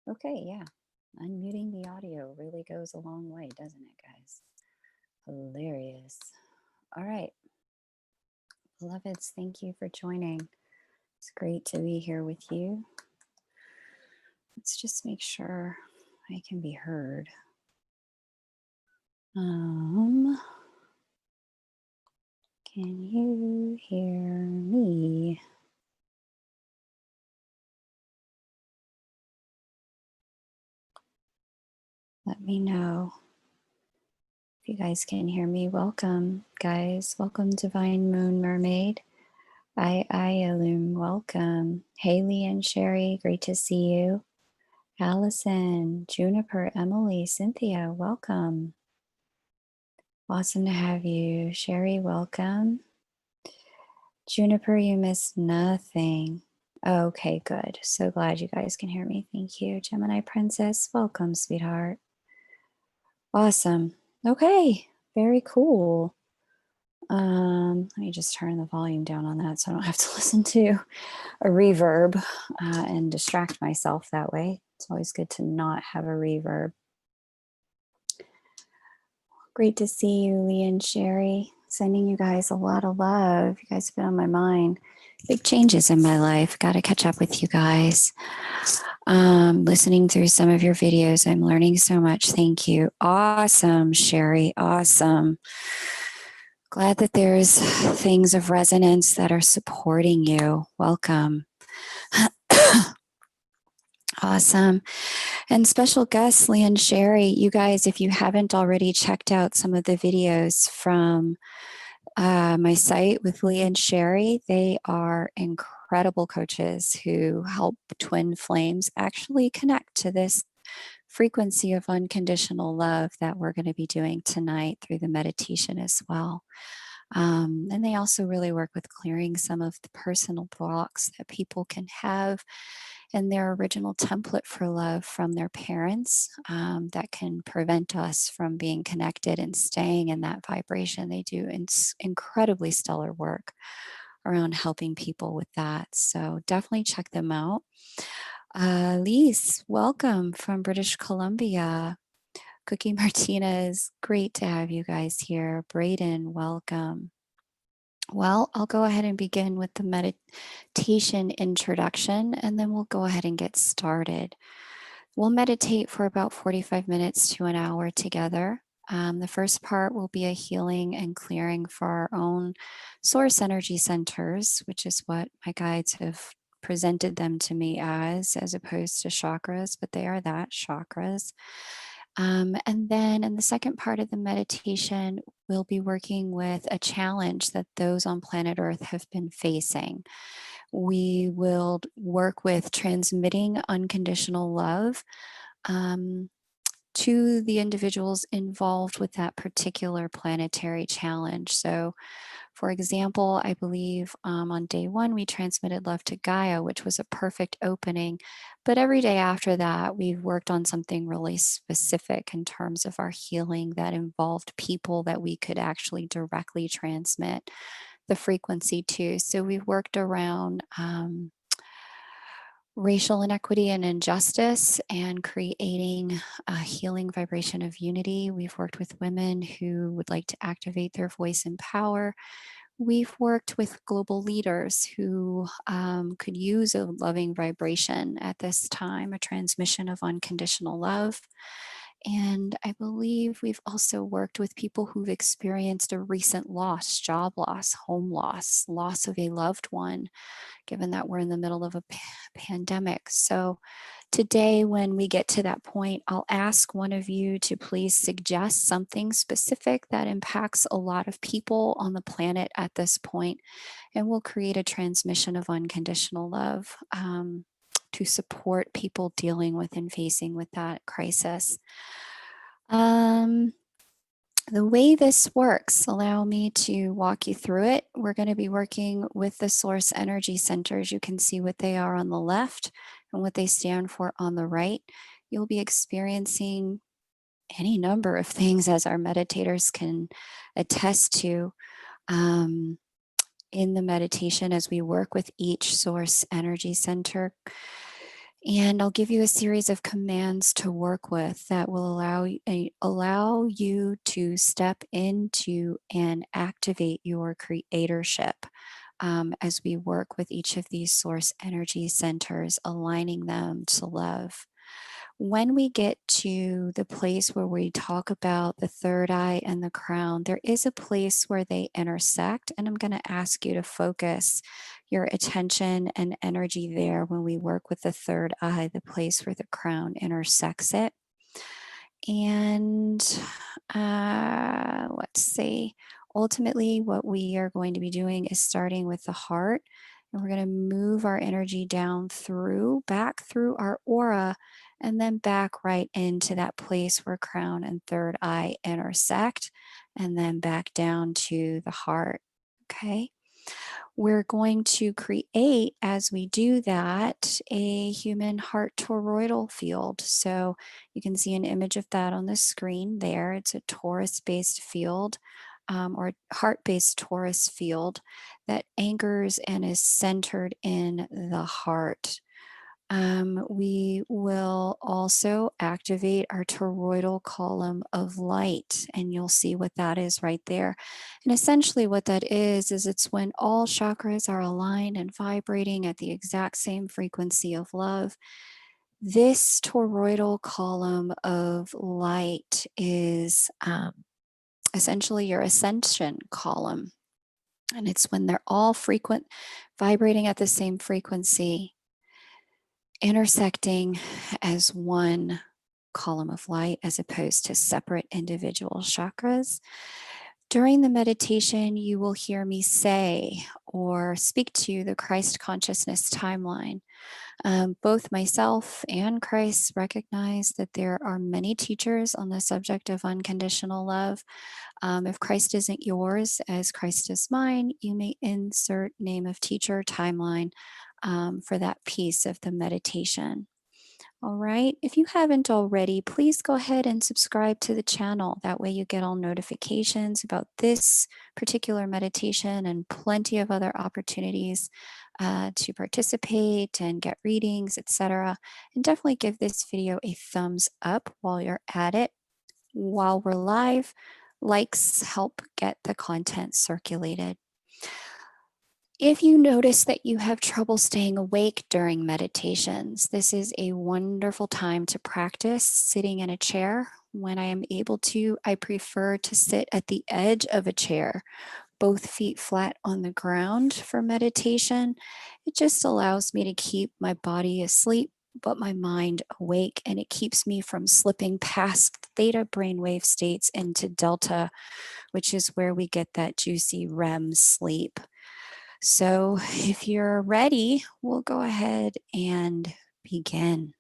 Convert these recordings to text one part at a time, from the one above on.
Okay, yeah. Unmuting the audio really goes a long way, doesn't it, guys? Hilarious. All right. Beloveds, thank you for joining. It's great to be here with you. Let's just make sure I can be heard. Can you hear me? Let me know if you guys can hear me. Welcome, guys. Welcome, Divine Moon Mermaid. Illume, welcome. Haley and Sherry, great to see you. Allison, Juniper, Emily, Cynthia, welcome. Awesome to have you. Sherry, welcome. Juniper, you missed nothing. Okay, good. So glad you guys can hear me. Thank you. Gemini Princess, welcome, sweetheart. Awesome. Okay, very cool. Let me just turn the volume down on that so I don't have to listen to a reverb and distract myself that way. It's always good to not have a reverb. Great to see you, Lee and Sherry. Sending you guys a lot of love. You guys have been on my mind. Big changes in my life. Got to catch up with you guys. Listening through some of your videos, I'm learning so much. Thank you. Awesome, Sherry. Awesome. Glad that there's things of resonance that are supporting you. Welcome. Awesome. And special guests, Lee and Sherry, you guys, if you haven't already checked out some of the videos from my site with Lee and Sherry, they are incredible coaches who help twin flames actually connect to this frequency of unconditional love that we're going to be doing tonight through the meditation as well. And they also really work with clearing some of the personal blocks that people can have in their original template for love from their parents that can prevent us from being connected and staying in that vibration. They do incredibly stellar work around helping people with that. So definitely check them out. Lise, welcome from British Columbia. Cookie Martinez, great to have you guys here. Braden, welcome. Well, I'll go ahead and begin with the meditation introduction, and then we'll go ahead and get started. We'll meditate for about 45 minutes to an hour together. The first part will be a healing and clearing for our own source energy centers, which is what my guides have presented them to me as opposed to chakras, but they are that, chakras. And then in the second part of the meditation, we'll be working with a challenge that those on planet Earth have been facing. We will work with transmitting unconditional love to the individuals involved with that particular planetary challenge. So, for example, I believe on day one, we transmitted love to Gaia, which was a perfect opening. But every day after that, we've worked on something really specific in terms of our healing that involved people that we could actually directly transmit the frequency to. So we've worked around racial inequity and injustice and creating a healing vibration of unity. We've worked with women who would like to activate their voice and power. We've worked with global leaders who could use a loving vibration at this time, a transmission of unconditional love. And I believe we've also worked with people who've experienced a recent loss, job loss, home loss, loss of a loved one, given that we're in the middle of a pandemic. So today, when we get to that point, I'll ask one of you to please suggest something specific that impacts a lot of people on the planet at this point, and we'll create a transmission of unconditional love to support people dealing with and facing with that crisis. The way this works, allow me to walk you through it. We're going to be working with the source energy centers. You can see what they are on the left and what they stand for on the right. You'll be experiencing any number of things, as our meditators can attest to in the meditation as we work with each source energy center. And I'll give you a series of commands to work with that will allow you to step into and activate your creatorship as we work with each of these source energy centers, aligning them to love. When we get to the place where we talk about the third eye and the crown, there is a place where they intersect. And I'm going to ask you to focus your attention and energy there when we work with the third eye, the place where the crown intersects it. And let's see. Ultimately, what we are going to be doing is starting with the heart. And we're going to move our energy down back through our aura, and then back right into that place where crown and third eye intersect, and then back down to the heart. Okay. We're going to create, as we do that, a human heart toroidal field. So you can see an image of that on the screen there. It's a torus based field, or heart based torus field that anchors and is centered in the heart. We will also activate our toroidal column of light, and you'll see what that is right there. And essentially, what that is it's when all chakras are aligned and vibrating at the exact same frequency of love. This toroidal column of light is essentially your ascension column. And it's when they're all vibrating at the same frequency, intersecting as one column of light as opposed to separate individual chakras. During the meditation, you will hear me say or speak to the Christ consciousness timeline. Both myself and Christ recognize that there are many teachers on the subject of unconditional love. If Christ isn't yours, as Christ is mine, you may insert name of teacher timeline for that piece of the meditation. All right. If you haven't already, please go ahead and subscribe to the channel. That way you get all notifications about this particular meditation and plenty of other opportunities to participate and get readings, etc. And definitely give this video a thumbs up while you're at it. While we're live, likes help get the content circulated. If you notice that you have trouble staying awake during meditations, this is a wonderful time to practice sitting in a chair. When I am able to, I prefer to sit at the edge of a chair, both feet flat on the ground for meditation. It just allows me to keep my body asleep, but my mind awake, and it keeps me from slipping past theta brainwave states into delta, which is where we get that juicy REM sleep. So if you're ready, we'll go ahead and begin.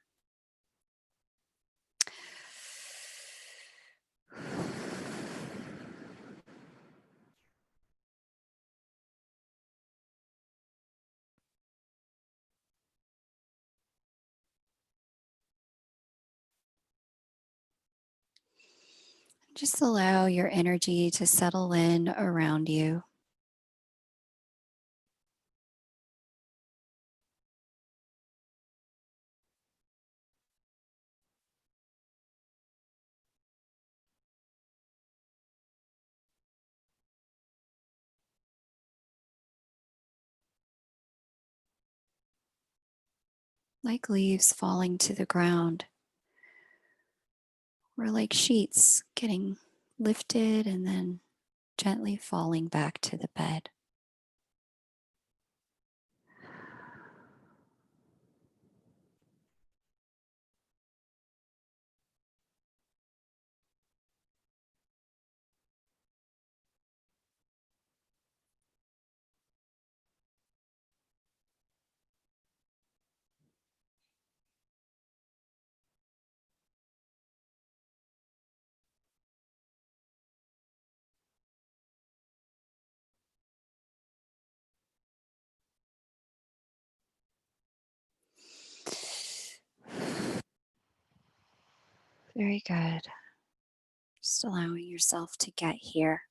Just allow your energy to settle in around you. Like leaves falling to the ground, or like sheets getting lifted and then gently falling back to the bed. Very good. Just allowing yourself to get here.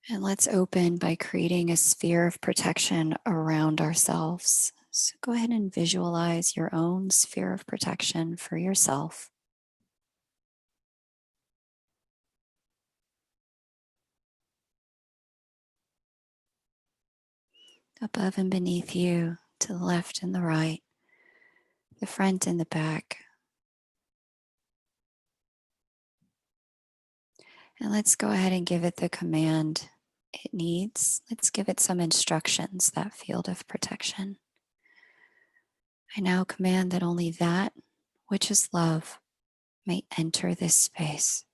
And let's open by creating a sphere of protection around ourselves. So go ahead and visualize your own sphere of protection for yourself. Above and beneath you, to the left and the right, the front and the back. And let's go ahead and give it the command it needs. Let's give it some instructions, that field of protection. I now command that only that which is love may enter this space.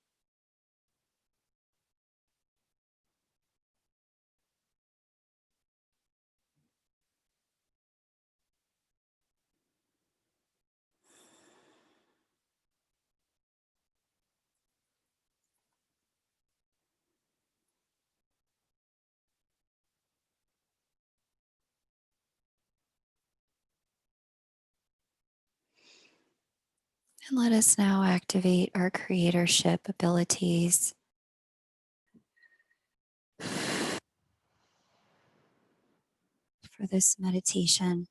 And let us now activate our creatorship abilities. For this meditation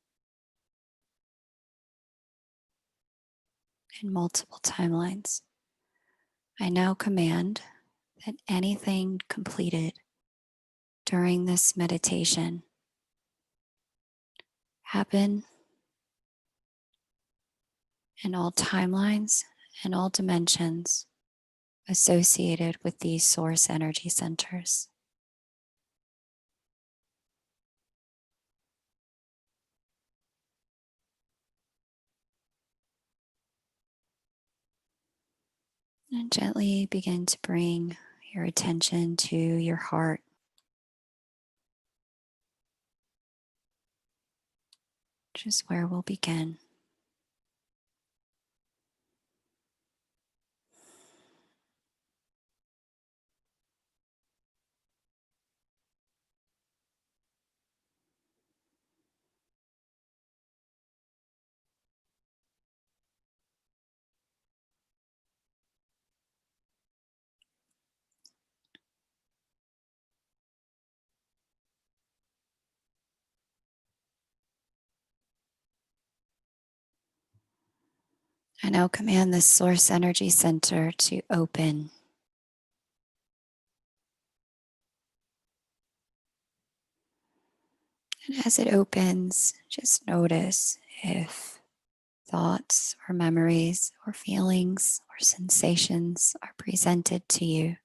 in multiple timelines. I now command that anything completed during this meditation happen in all timelines and all dimensions associated with these source energy centers. And gently begin to bring your attention to your heart, which is where we'll begin. I now command this source energy center to open. And as it opens, just notice if thoughts or memories or feelings or sensations are presented to you.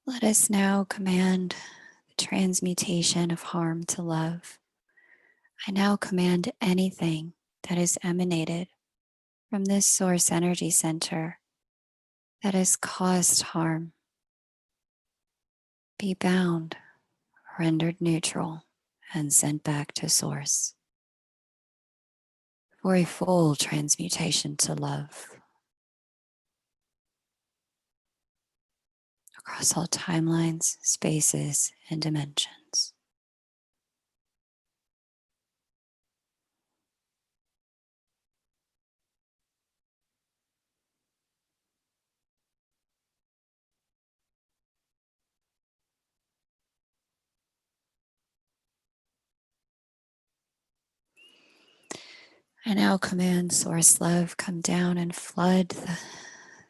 Let us now command the transmutation of harm to love. I now command anything that is emanated from this source energy center that has caused harm be bound, rendered neutral, and sent back to source for a full transmutation to love across all timelines, spaces, and dimensions. I now command source love come down and flood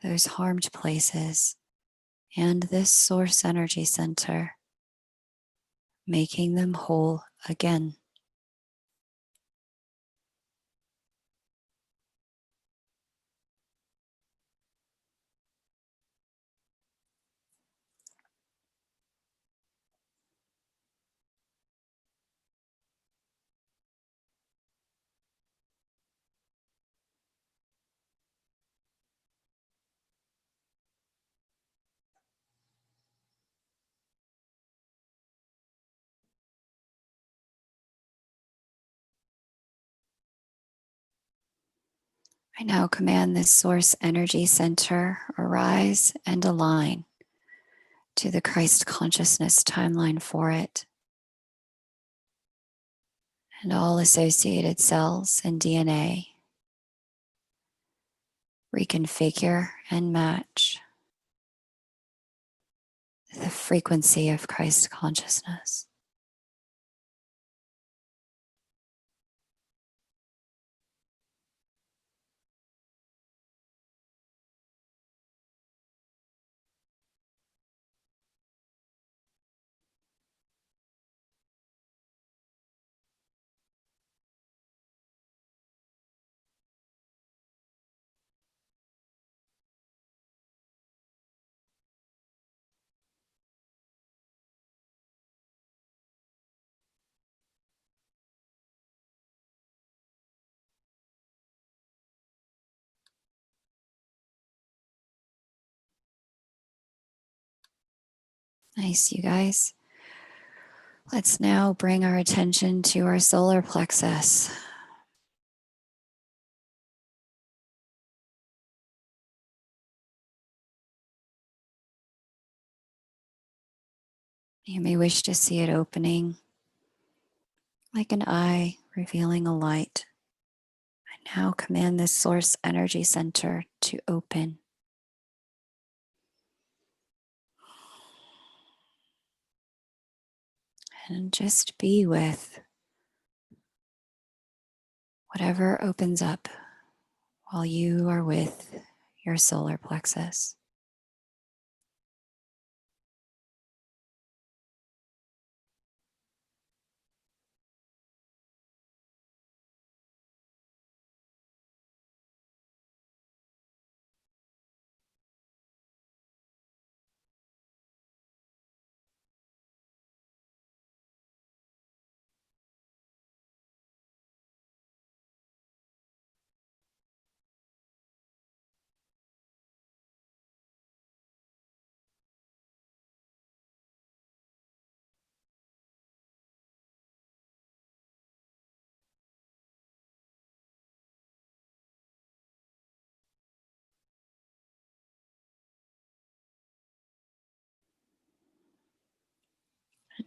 those harmed places and this source energy center making them whole again. I now command this source energy center arise and align to the Christ consciousness timeline for it, and all associated cells and DNA reconfigure and match the frequency of Christ consciousness. Nice, you guys. Let's now bring our attention to our solar plexus. You may wish to see it opening like an eye revealing a light. I now command this source energy center to open. And just be with whatever opens up while you are with your solar plexus.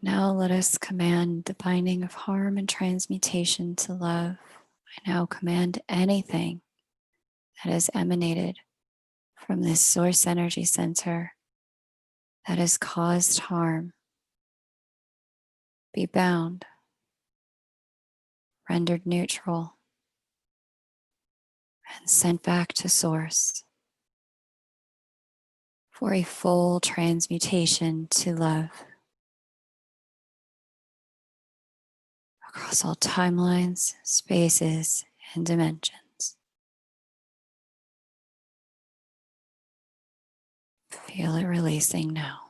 Now let us command the binding of harm and transmutation to love. I now command anything that has emanated from this source energy center that has caused harm be bound, rendered neutral, and sent back to source for a full transmutation to love across all timelines, spaces, and dimensions. Feel it releasing now.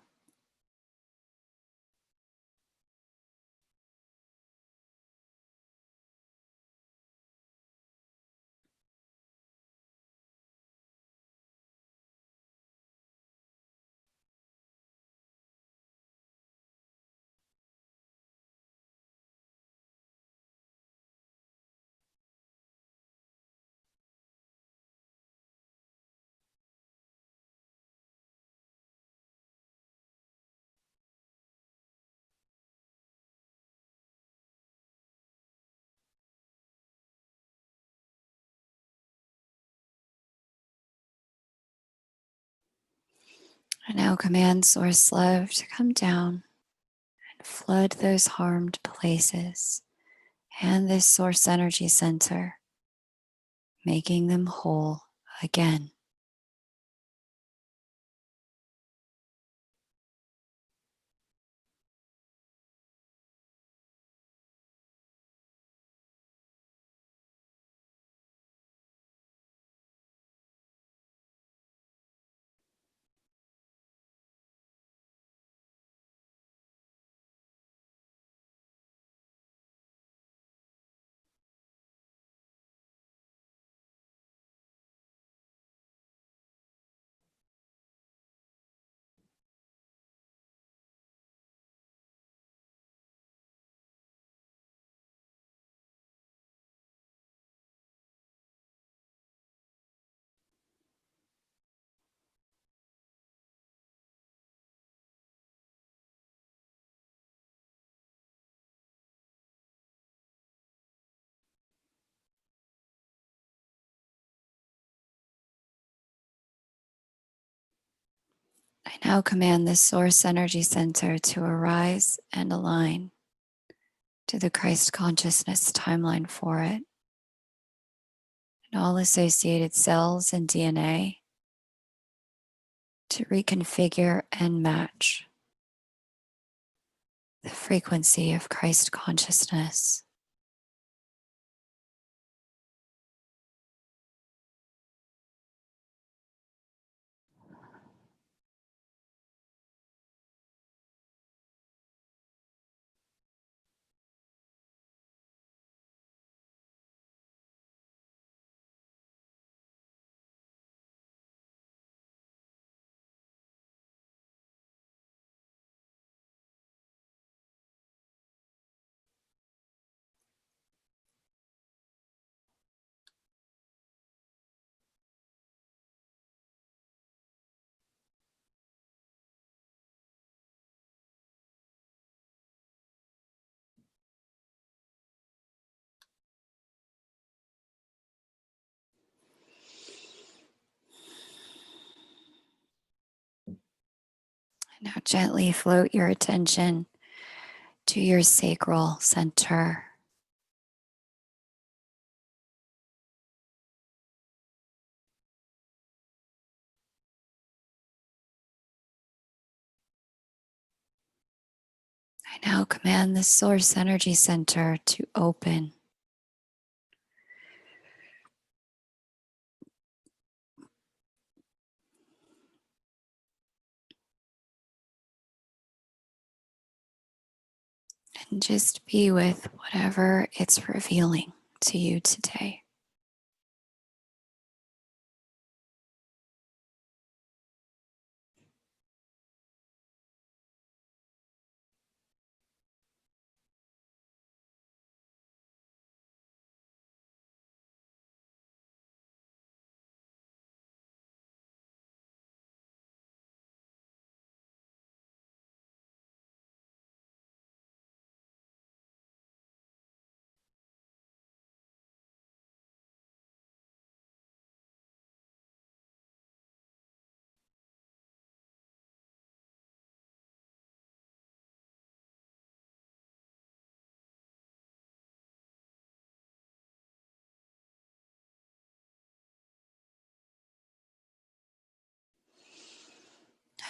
I now command source love to come down and flood those harmed places and this source energy center, making them whole again. I now command this source energy center to arise and align to the Christ consciousness timeline for it, and all associated cells and DNA to reconfigure and match the frequency of Christ consciousness. Now gently float your attention to your sacral center. I now command the source energy center to open. And just be with whatever it's revealing to you today.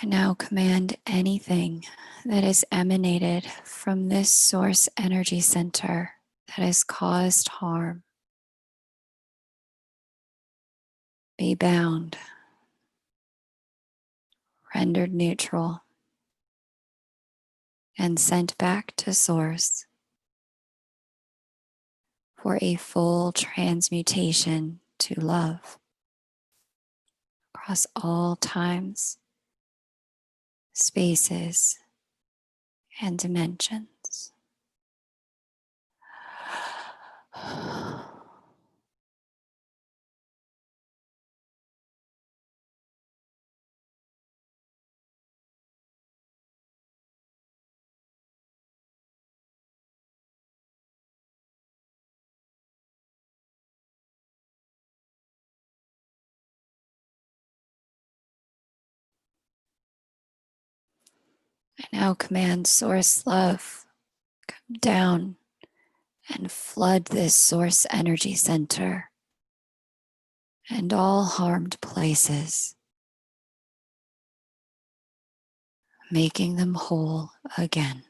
I now command anything that is emanated from this source energy center that has caused harm be bound, rendered neutral, and sent back to source for a full transmutation to love across all times, spaces, and dimensions. I now command source love, come down and flood this source energy center and all harmed places, making them whole again.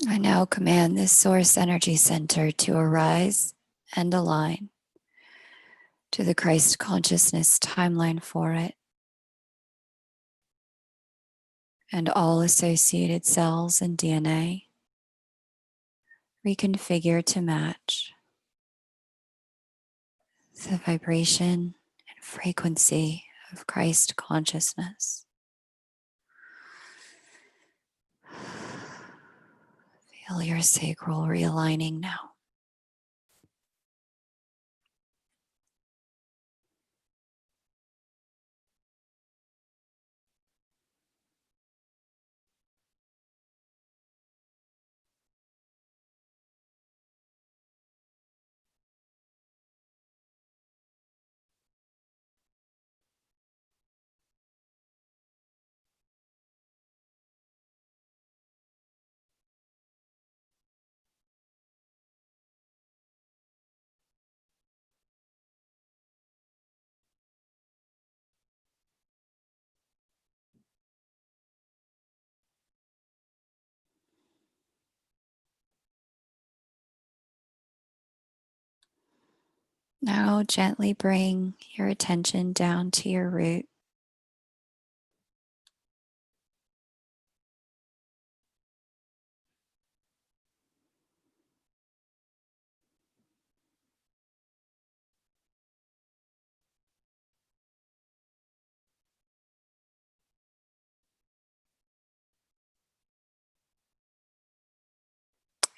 I now command this source energy center to arise and align to the Christ consciousness timeline for it, and all associated cells and DNA reconfigure to match the vibration and frequency of Christ consciousness. Feel your sacral realigning now. Now gently bring your attention down to your root.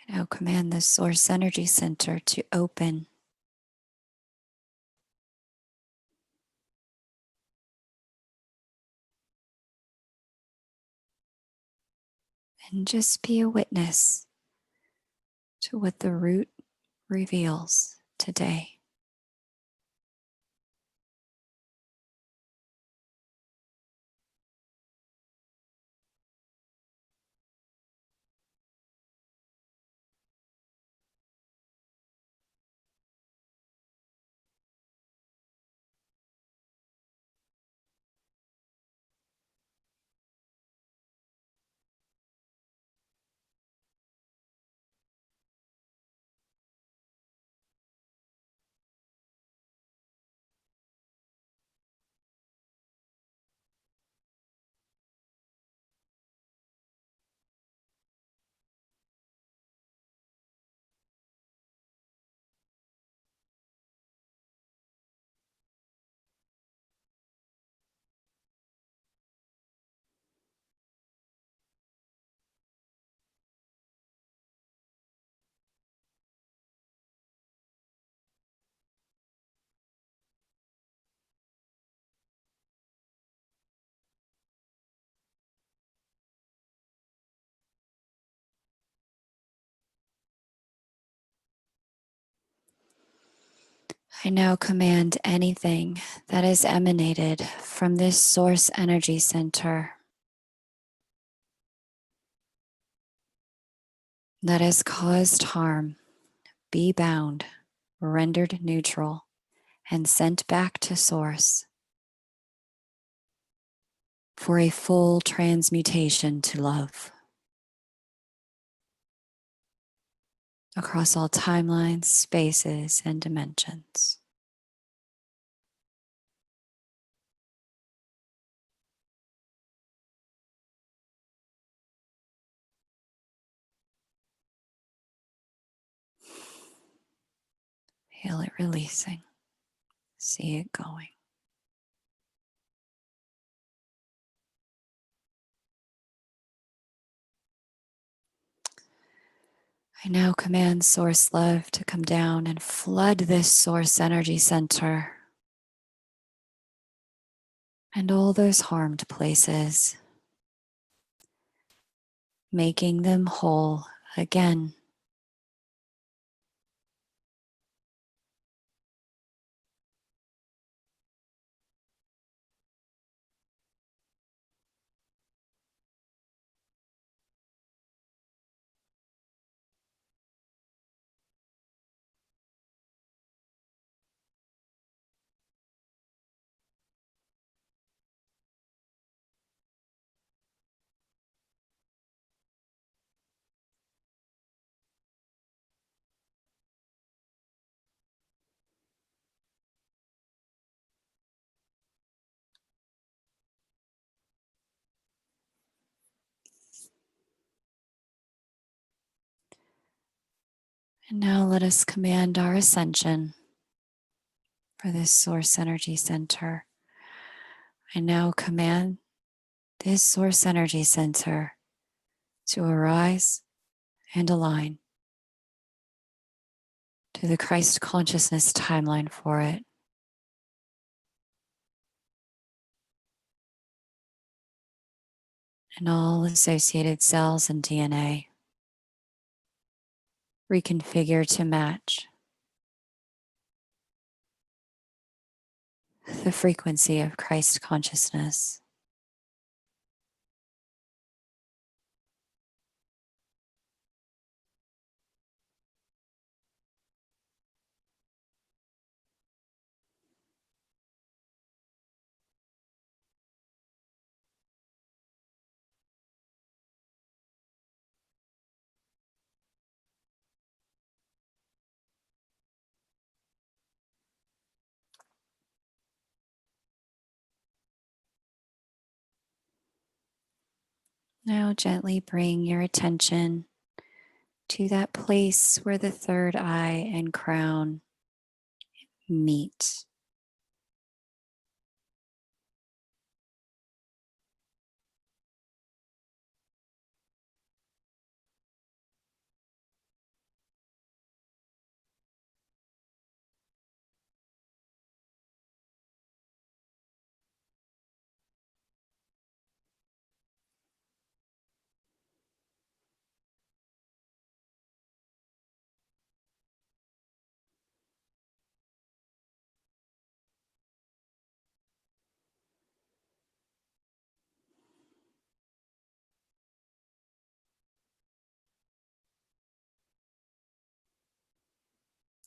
Now command the source energy center to open and just be a witness to what the root reveals today. I now command anything that is emanated from this source energy center that has caused harm be bound, rendered neutral, and sent back to source for a full transmutation to love across all timelines, spaces, and dimensions. Feel it releasing. See it going. I now command source love to come down and flood this source energy center and all those harmed places, making them whole again. And now let us command our ascension for this source energy center. I now command this source energy center to arise and align to the Christ consciousness timeline for it. And all associated cells and DNA reconfigure to match the frequency of Christ consciousness. Now gently bring your attention to that place where the third eye and crown meet.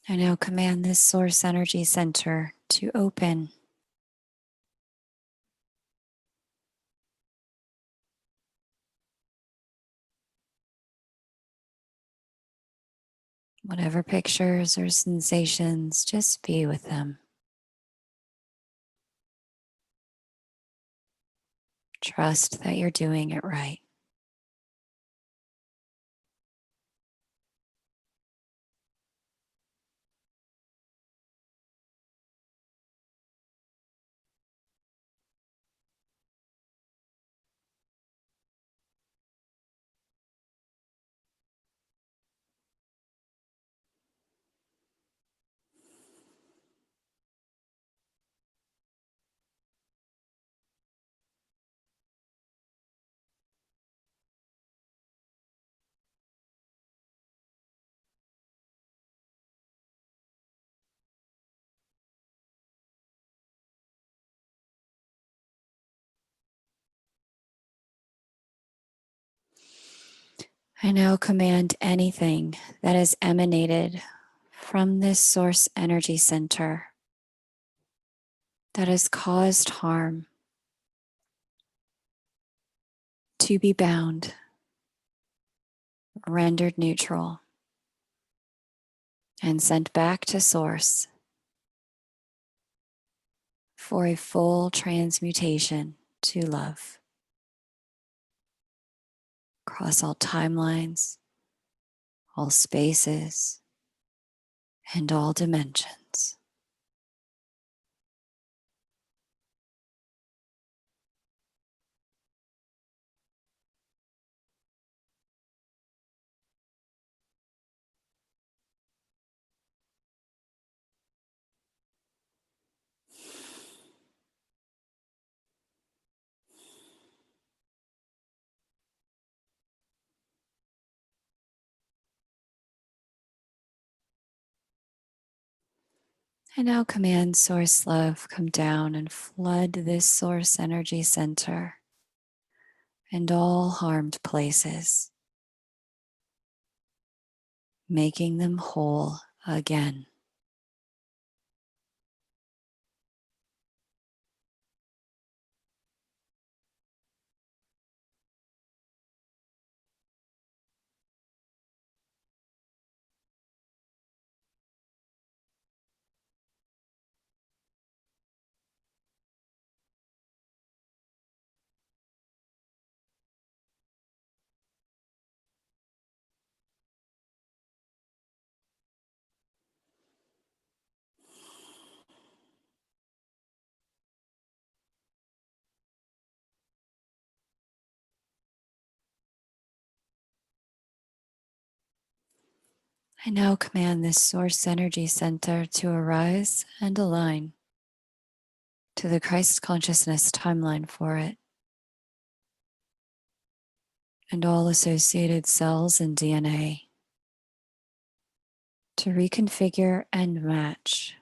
I now command this source energy center to open. Whatever pictures or sensations, just be with them. Trust that you're doing it right. I now command anything that has emanated from this source energy center that has caused harm to be bound, rendered neutral, and sent back to source for a full transmutation to love across all timelines, all spaces, and all dimensions. I now command source love come down and flood this source energy center and all harmed places, making them whole again. I now command this source energy center to arise and align to the Christ consciousness timeline for it, and all associated cells and DNA to reconfigure and match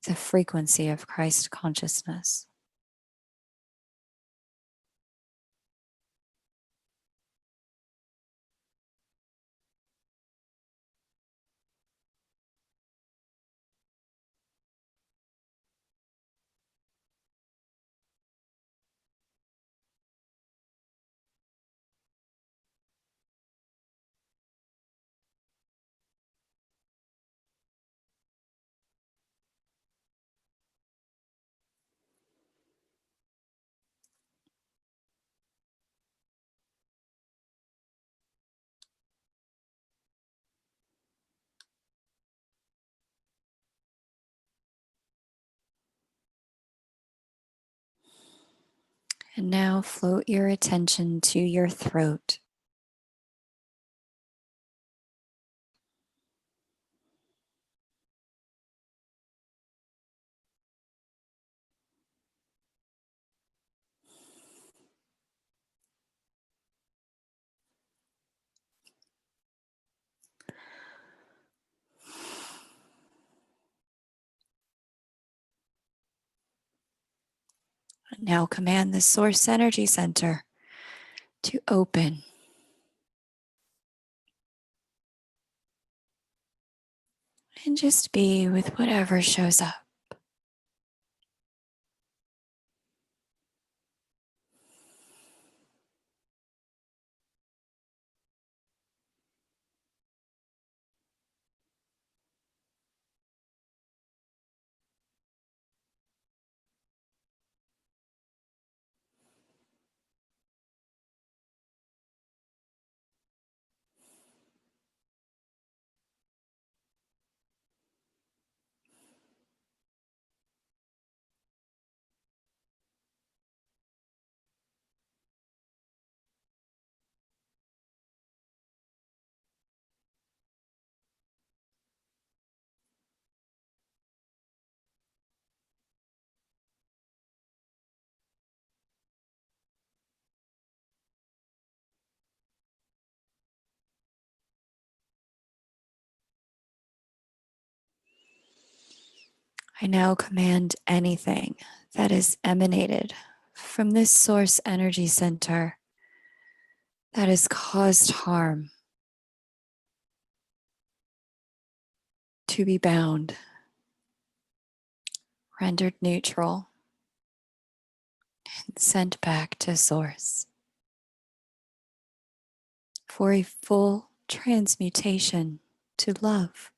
the frequency of Christ consciousness. And now float your attention to your throat. Now command the source energy center to open and just be with whatever shows up. I now command anything that is emanated from this source energy center that has caused harm to be bound, rendered neutral, and sent back to source for a full transmutation to love.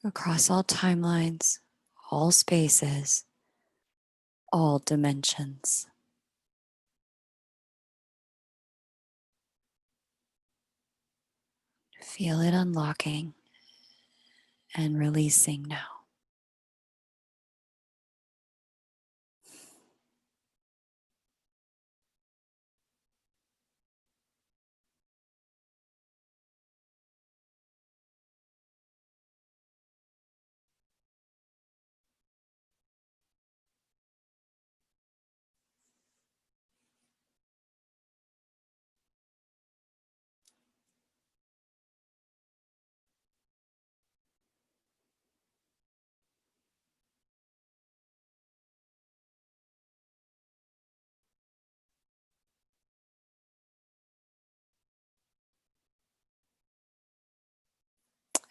Across all timelines, all spaces, all dimensions. Feel it unlocking and releasing now.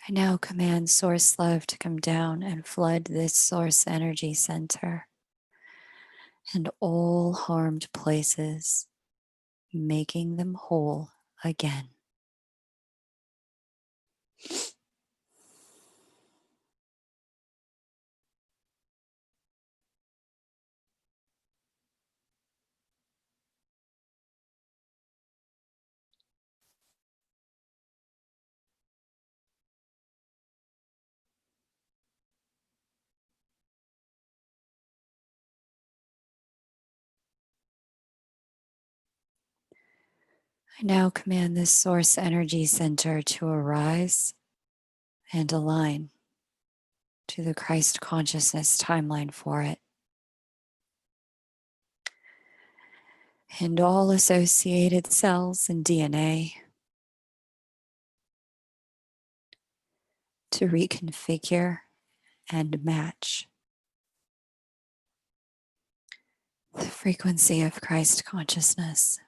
I now command source love to come down and flood this source energy center and all harmed places, making them whole again. I now command this source energy center to arise and align to the Christ consciousness timeline for it, and all associated cells and DNA to reconfigure and match the frequency of Christ consciousness.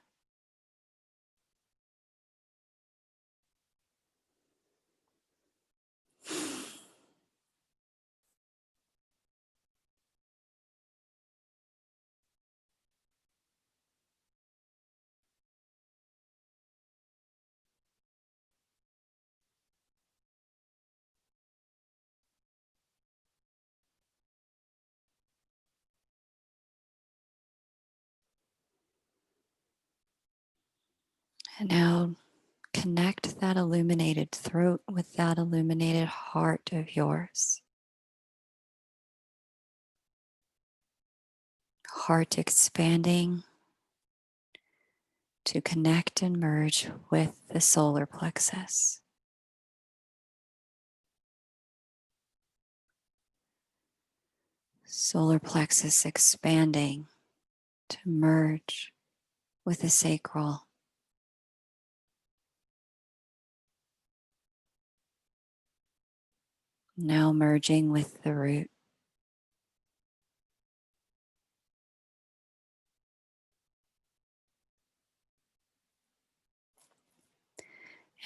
And now connect that illuminated throat with that illuminated heart of yours. Heart expanding to connect and merge with the solar plexus. Solar plexus expanding to merge with the sacral. Now merging with the root.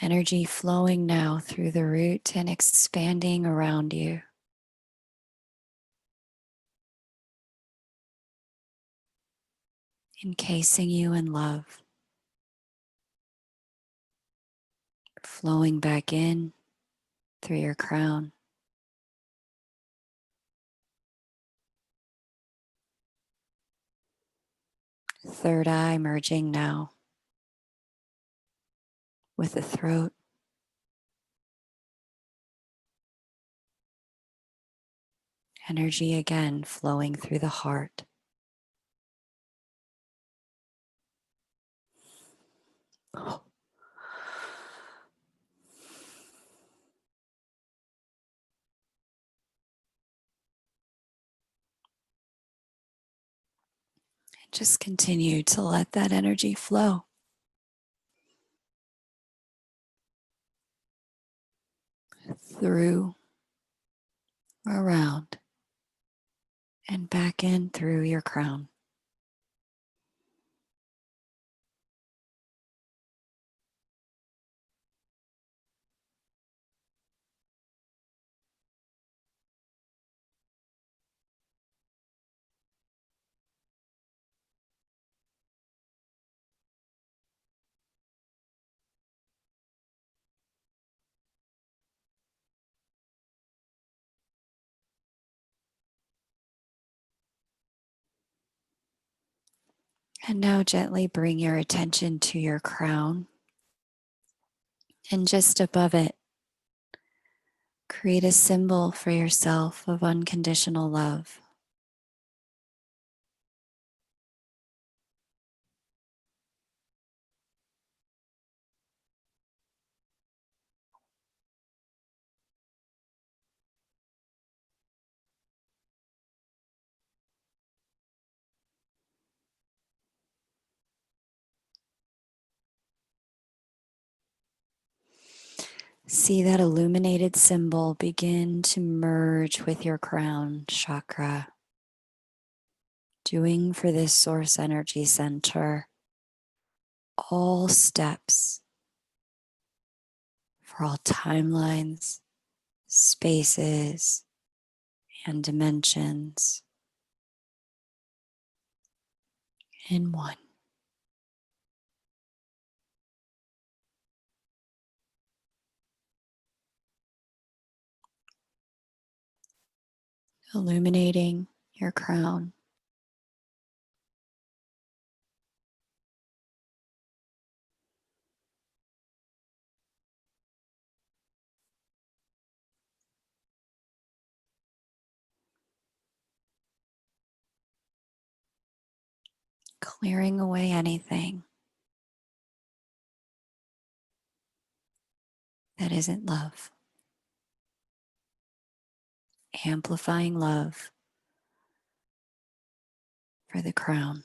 Energy flowing now through the root and expanding around you. Encasing you in love. Flowing back in through your crown. Third eye merging now with the throat. Energy again flowing through the heart. Just continue to let that energy flow through, around, and back in through your crown. And now gently bring your attention to your crown, and just above it, create a symbol for yourself of unconditional love. See that illuminated symbol begin to merge with your crown chakra, doing for this source energy center all steps for all timelines, spaces, and dimensions in one. Illuminating your crown. Clearing away anything that isn't love. Amplifying love for the crown.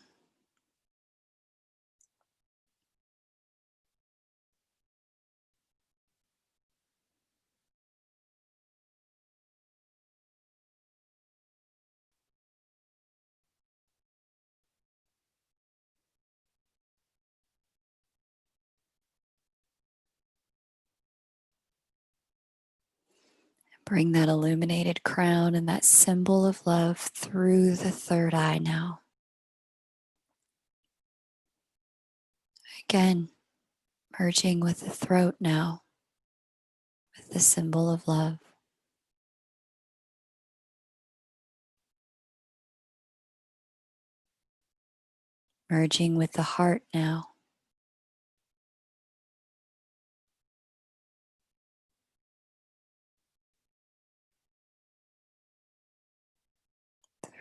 Bring that illuminated crown and that symbol of love through the third eye now. Again, merging with the throat now, with the symbol of love. Merging with the heart now.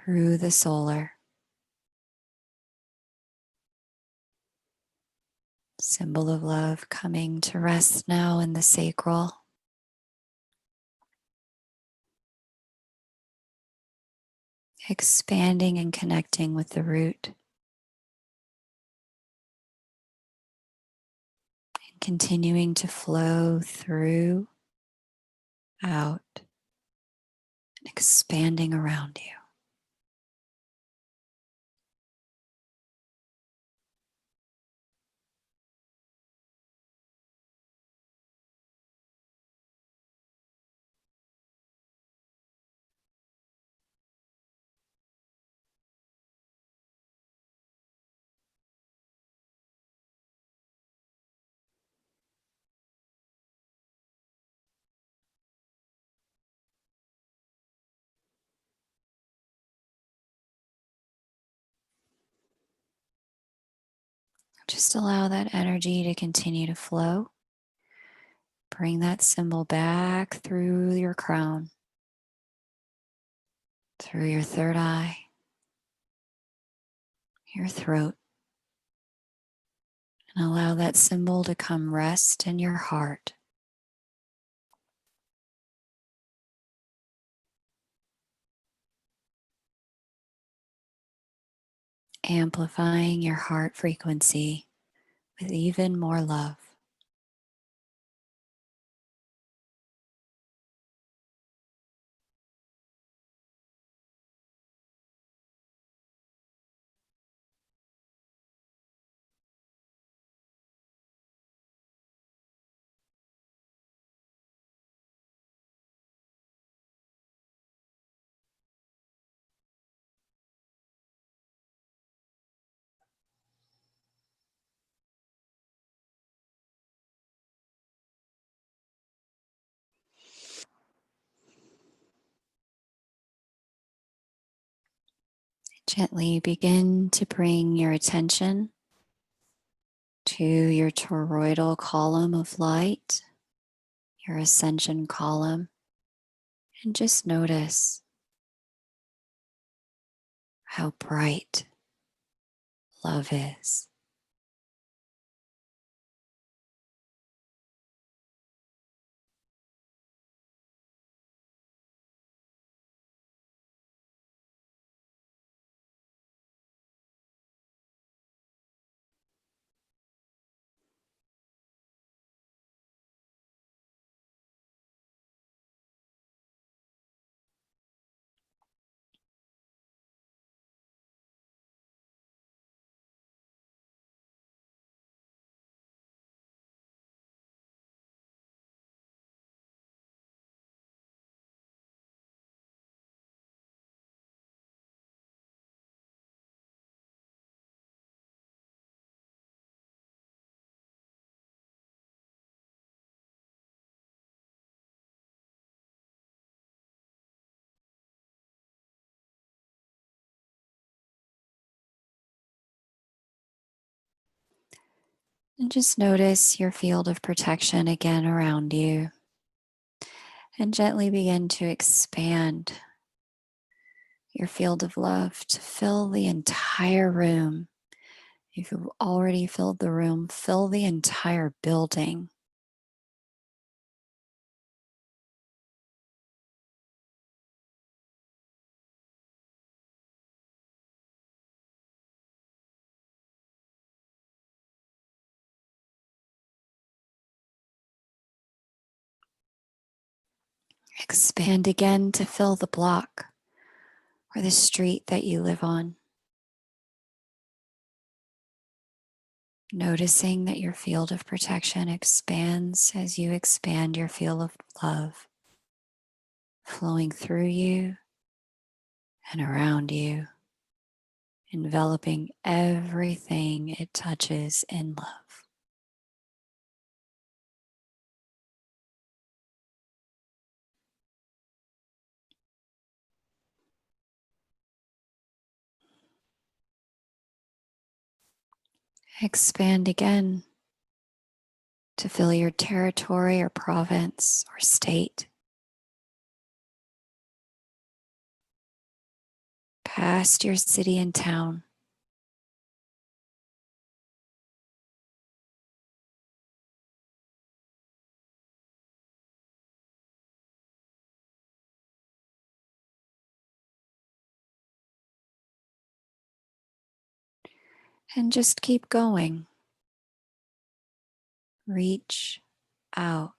Through the solar. Symbol of love coming to rest now in the sacral. Expanding and connecting with the root. And continuing to flow through, out, and expanding around you. Just allow that energy to continue to flow. Bring that symbol back through your crown, through your third eye, your throat, and allow that symbol to come rest in your heart. Amplifying your heart frequency with even more love. Gently begin to bring your attention to your toroidal column of light, your ascension column, and just notice how bright love is. And just notice your field of protection again around you. And gently begin to expand your field of love to fill the entire room. If you've already filled the room, fill the entire building. Expand again to fill the block or the street that you live on. Noticing that your field of protection expands as you expand your field of love, flowing through you and around you, enveloping everything it touches in love. Expand again to fill your territory or province or state, past your city and town. And just keep going. Reach out.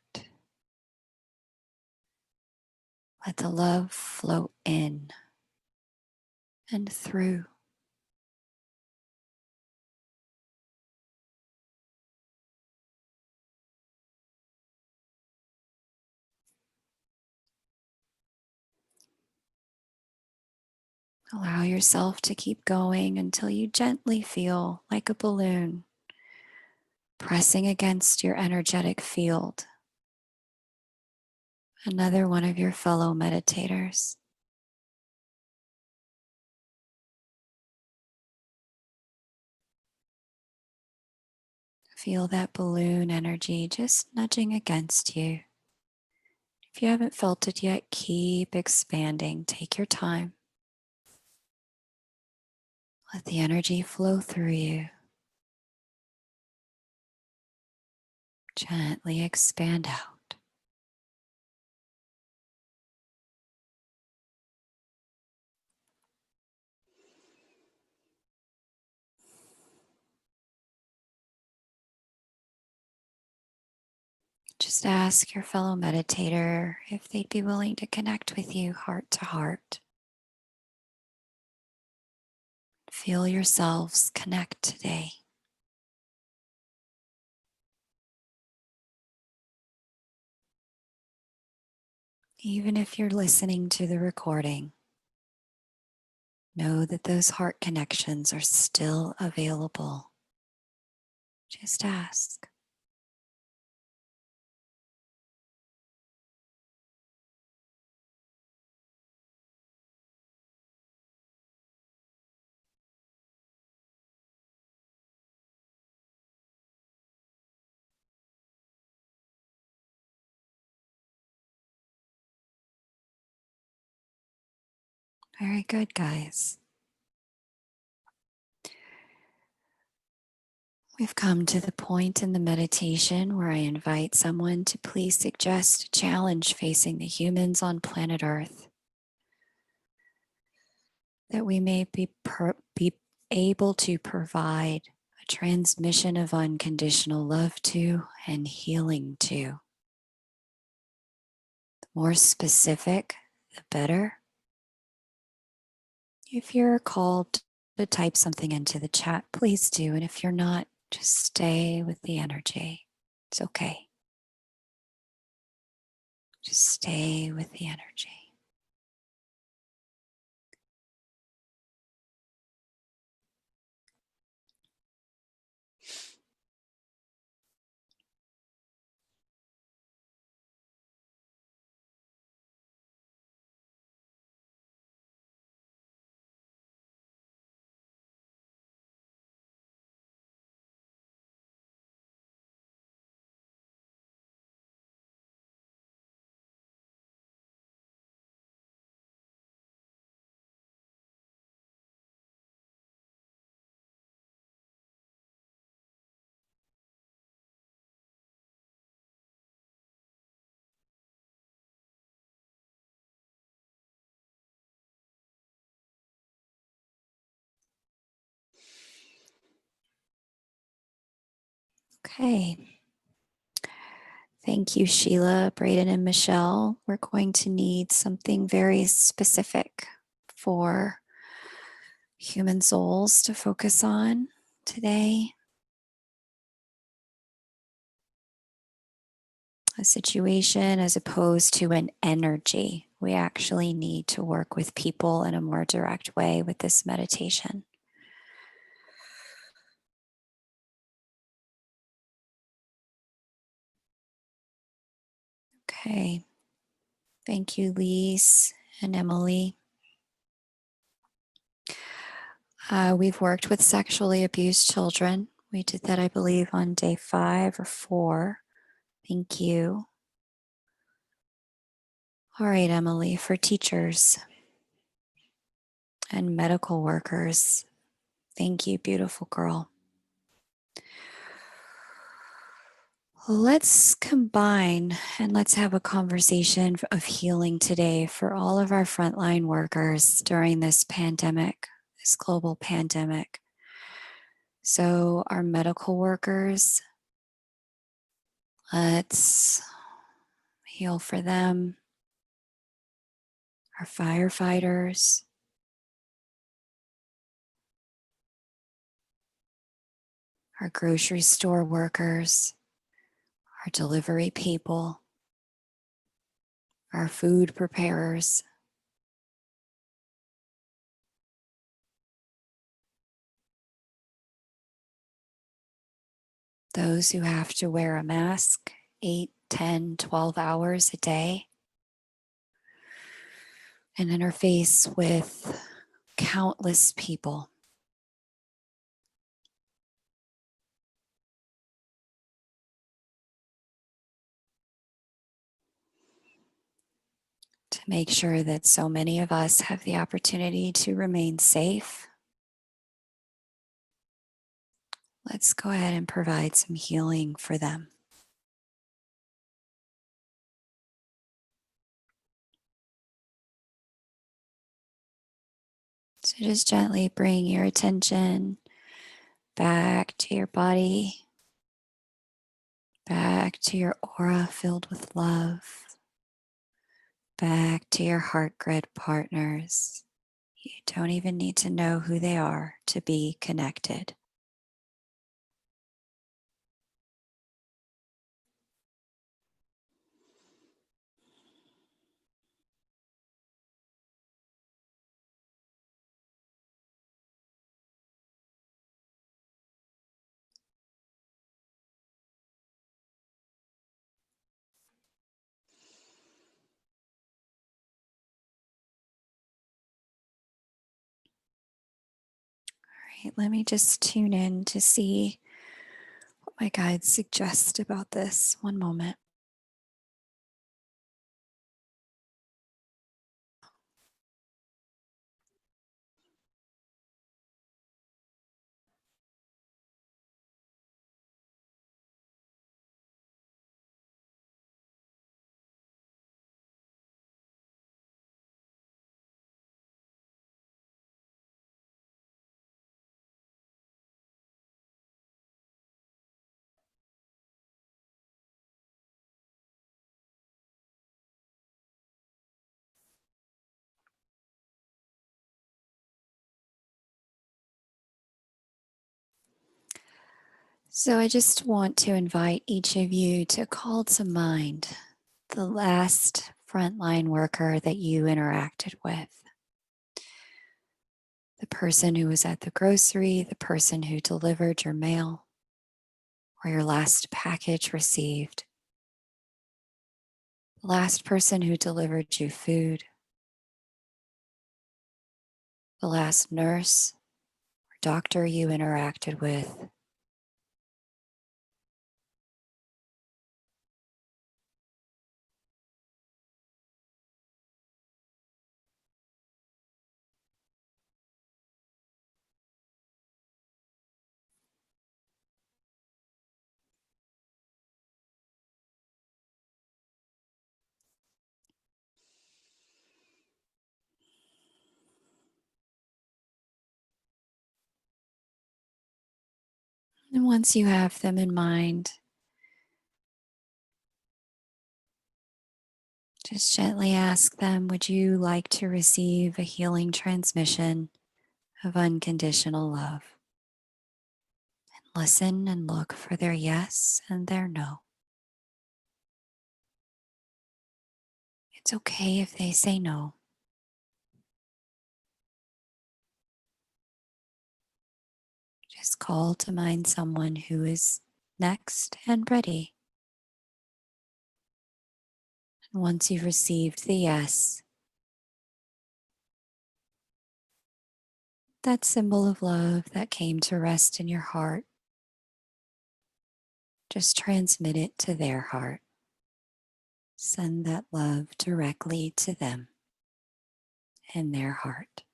Let the love flow in and through. Allow yourself to keep going until you gently feel like a balloon pressing against your energetic field. Another one of your fellow meditators. Feel that balloon energy just nudging against you. If you haven't felt it yet, keep expanding. Take your time. Let the energy flow through you. Gently expand out. Just ask your fellow meditator if they'd be willing to connect with you heart to heart. Feel yourselves connect today. Even if you're listening to the recording, know that those heart connections are still available. Just ask. Very good, guys. We've come to the point in the meditation where I invite someone to please suggest a challenge facing the humans on planet Earth that we may be able to provide a transmission of unconditional love to and healing to. The more specific, the better. If you're called to type something into the chat, please do. And if you're not, just stay with the energy. It's okay. Just stay with the energy. Okay. Thank you, Sheila, Braden, and Michelle. We're going to need something very specific for human souls to focus on today. A situation as opposed to an energy. We actually need to work with people in a more direct way with this meditation. Okay. Thank you, Lise and Emily. We've worked with sexually abused children. We did that, I believe, on day 5 or 4. Thank you. All right, Emily, for teachers and medical workers. Thank you, beautiful girl. Let's combine and let's have a conversation of healing today for all of our frontline workers during this pandemic, this global pandemic. So, our medical workers, let's heal for them. Our firefighters, our grocery store workers, our delivery people, our food preparers, those who have to wear a mask 8, 10, 12 hours a day and interface with countless people. To make sure that so many of us have the opportunity to remain safe, let's go ahead and provide some healing for them. So just gently bring your attention back to your body, back to your aura filled with love, back to your heart grid partners. You don't even need to know who they are to be connected. All right, let me just tune in to see what my guides suggest about this. One moment. So I just want to invite each of you to call to mind the last frontline worker that you interacted with. The person who was at the grocery, the person who delivered your mail, or your last package received, the last person who delivered you food, the last nurse or doctor you interacted with. And once you have them in mind, Just gently ask them, would you like to receive a healing transmission of unconditional love? Listen and look for their yes and their no. It's okay if they say no. Just call to mind someone who is next and ready. And once you've received the yes, that symbol of love that came to rest in your heart, just transmit it to their heart. Send that love directly to them in their heart.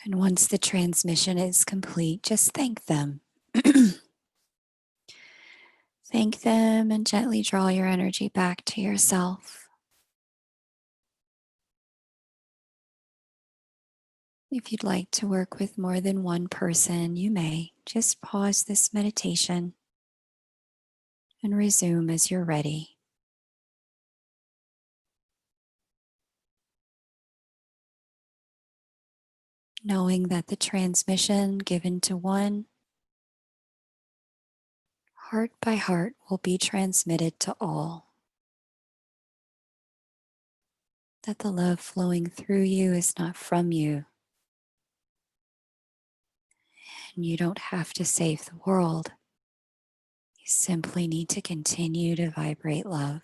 And once the transmission is complete, just thank them. Thank them and gently draw your energy back to yourself. If you'd like to work with more than one person, you may just pause this meditation and resume as you're ready. Knowing that the transmission given to one, heart by heart, will be transmitted to all. That the love flowing through you is not from you, and you don't have to save the world. You simply need to continue to vibrate love.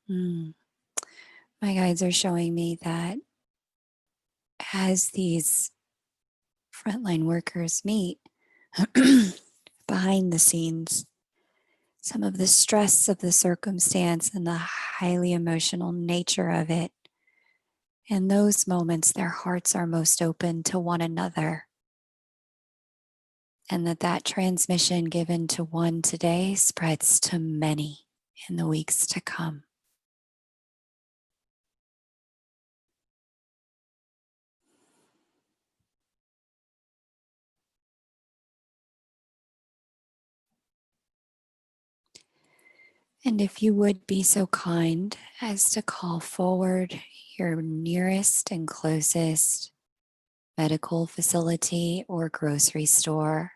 Mm. My guides are showing me that as these frontline workers meet behind the scenes, some of the stress of the circumstance and the highly emotional nature of it, in those moments, their hearts are most open to one another. And that transmission given to one today spreads to many in the weeks to come. And if you would be so kind as to call forward your nearest and closest medical facility or grocery store,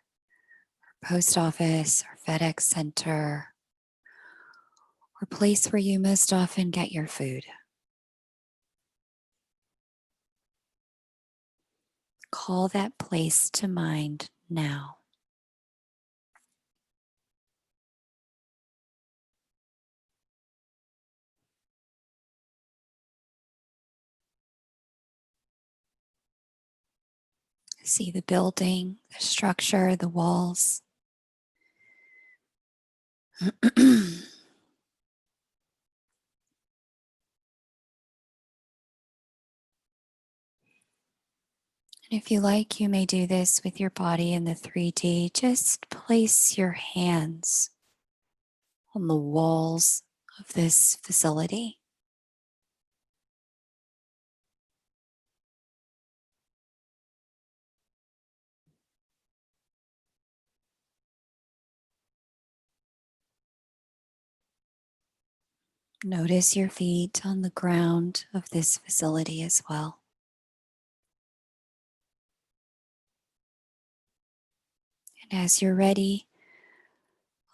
or post office or FedEx center, or place where you most often get your food. Call that place to mind now. See the building, the structure, the walls. And if you like, you may do this with your body in the 3D. Just place your hands on the walls of this facility. Notice your feet on the ground of this facility as well. And as you're ready,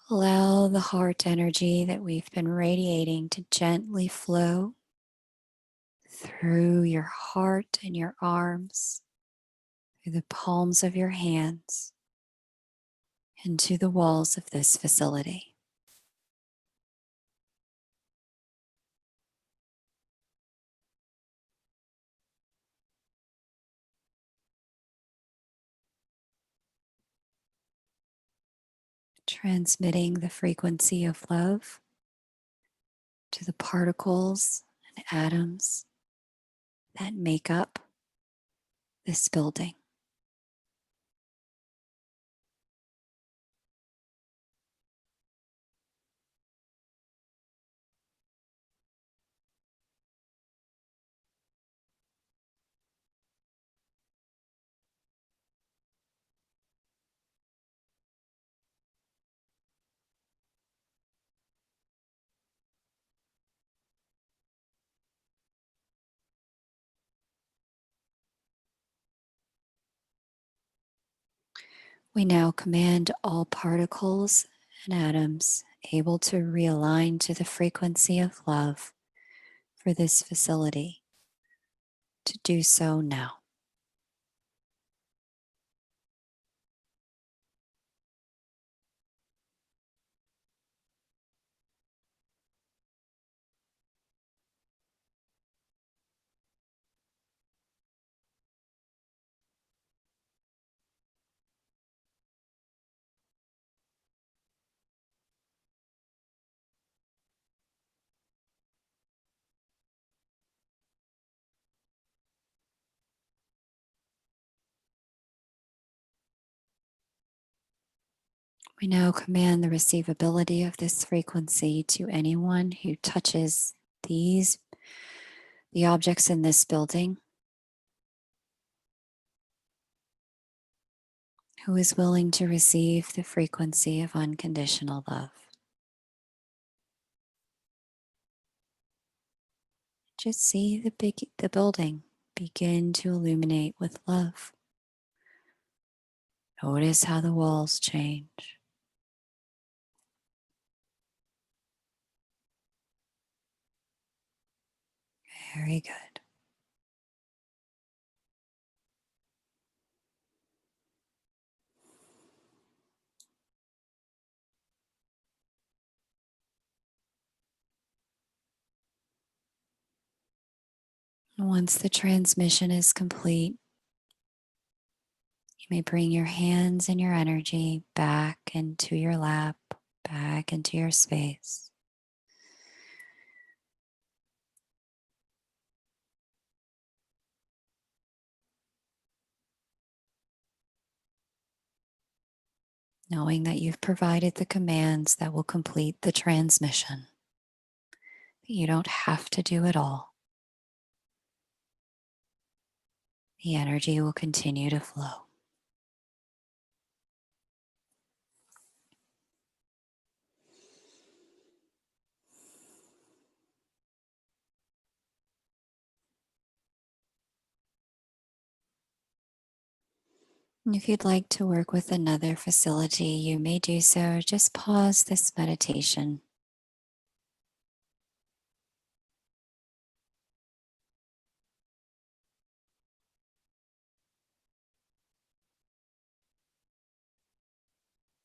Allow the heart energy that we've been radiating to gently flow through your heart and your arms, through the palms of your hands, into the walls of this facility. Transmitting the frequency of love to the particles and atoms that make up this building. We now command all particles and atoms able to realign to the frequency of love for this facility to do so now. We now command the receivability of this frequency to anyone who touches the objects in this building, who is willing to receive the frequency of unconditional love. Just see the building begin to illuminate with love. Notice how the walls change. Very good. Once the transmission is complete, you may bring your hands and your energy back into your lap, back into your space. Knowing that you've provided the commands that will complete the transmission. You don't have to do it all. The energy will continue to flow. And if you'd like to work with another facility, you may do so. Just pause this meditation.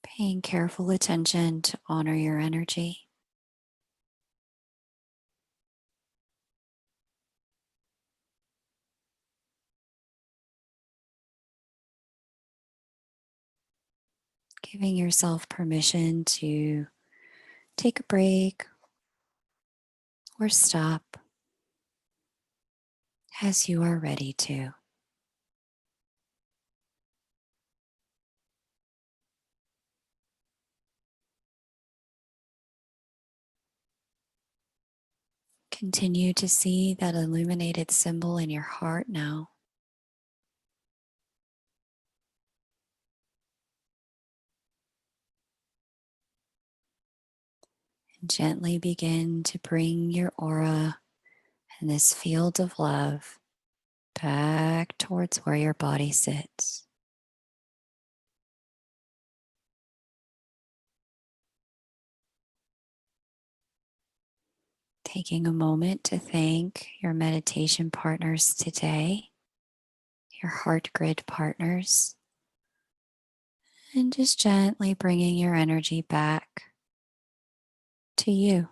Paying careful attention to honor your energy. Giving yourself permission to take a break or stop as you are ready to. Continue to see that illuminated symbol in your heart now. And gently begin to bring your aura and this field of love back towards where your body sits. Taking a moment to thank your meditation partners today, your heart grid partners, and just gently bringing your energy back to you.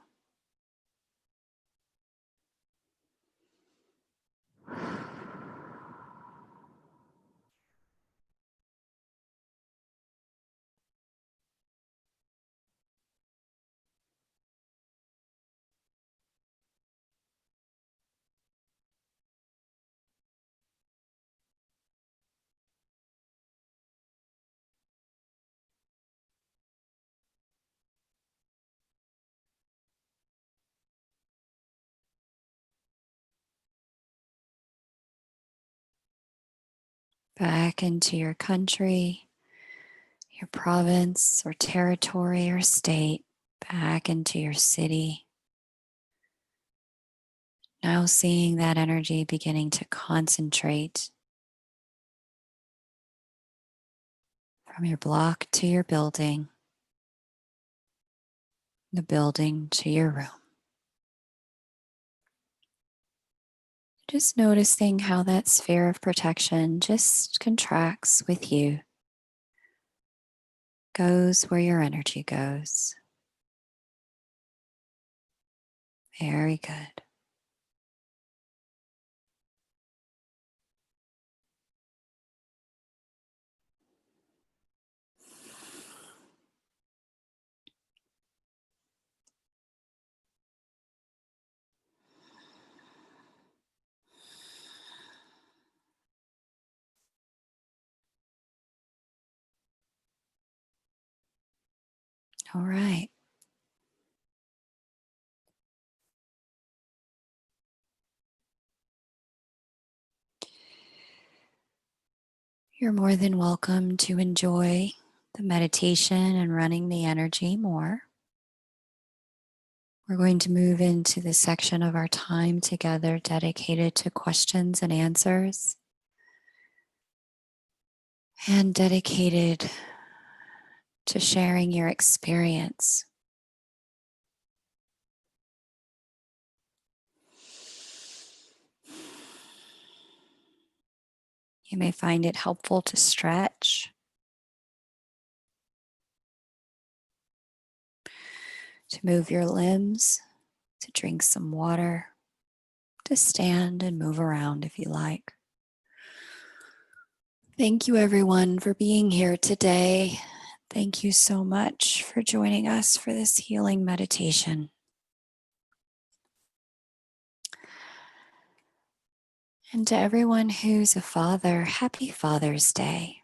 Back into your country, your province or territory or state, back into your city. Now seeing that energy beginning to concentrate from your block to your building, the building to your room. Just noticing how that sphere of protection just contracts with you, goes where your energy goes. Very good. All right. You're more than welcome to enjoy the meditation and running the energy more. We're going to move into the section of our time together dedicated to questions and answers and dedicated to sharing your experience. You may find it helpful to stretch, to move your limbs, to drink some water, to stand and move around if you like. Thank you, everyone, for being here today. Thank you so much for joining us for this healing meditation. And to everyone who's a father, happy Father's Day.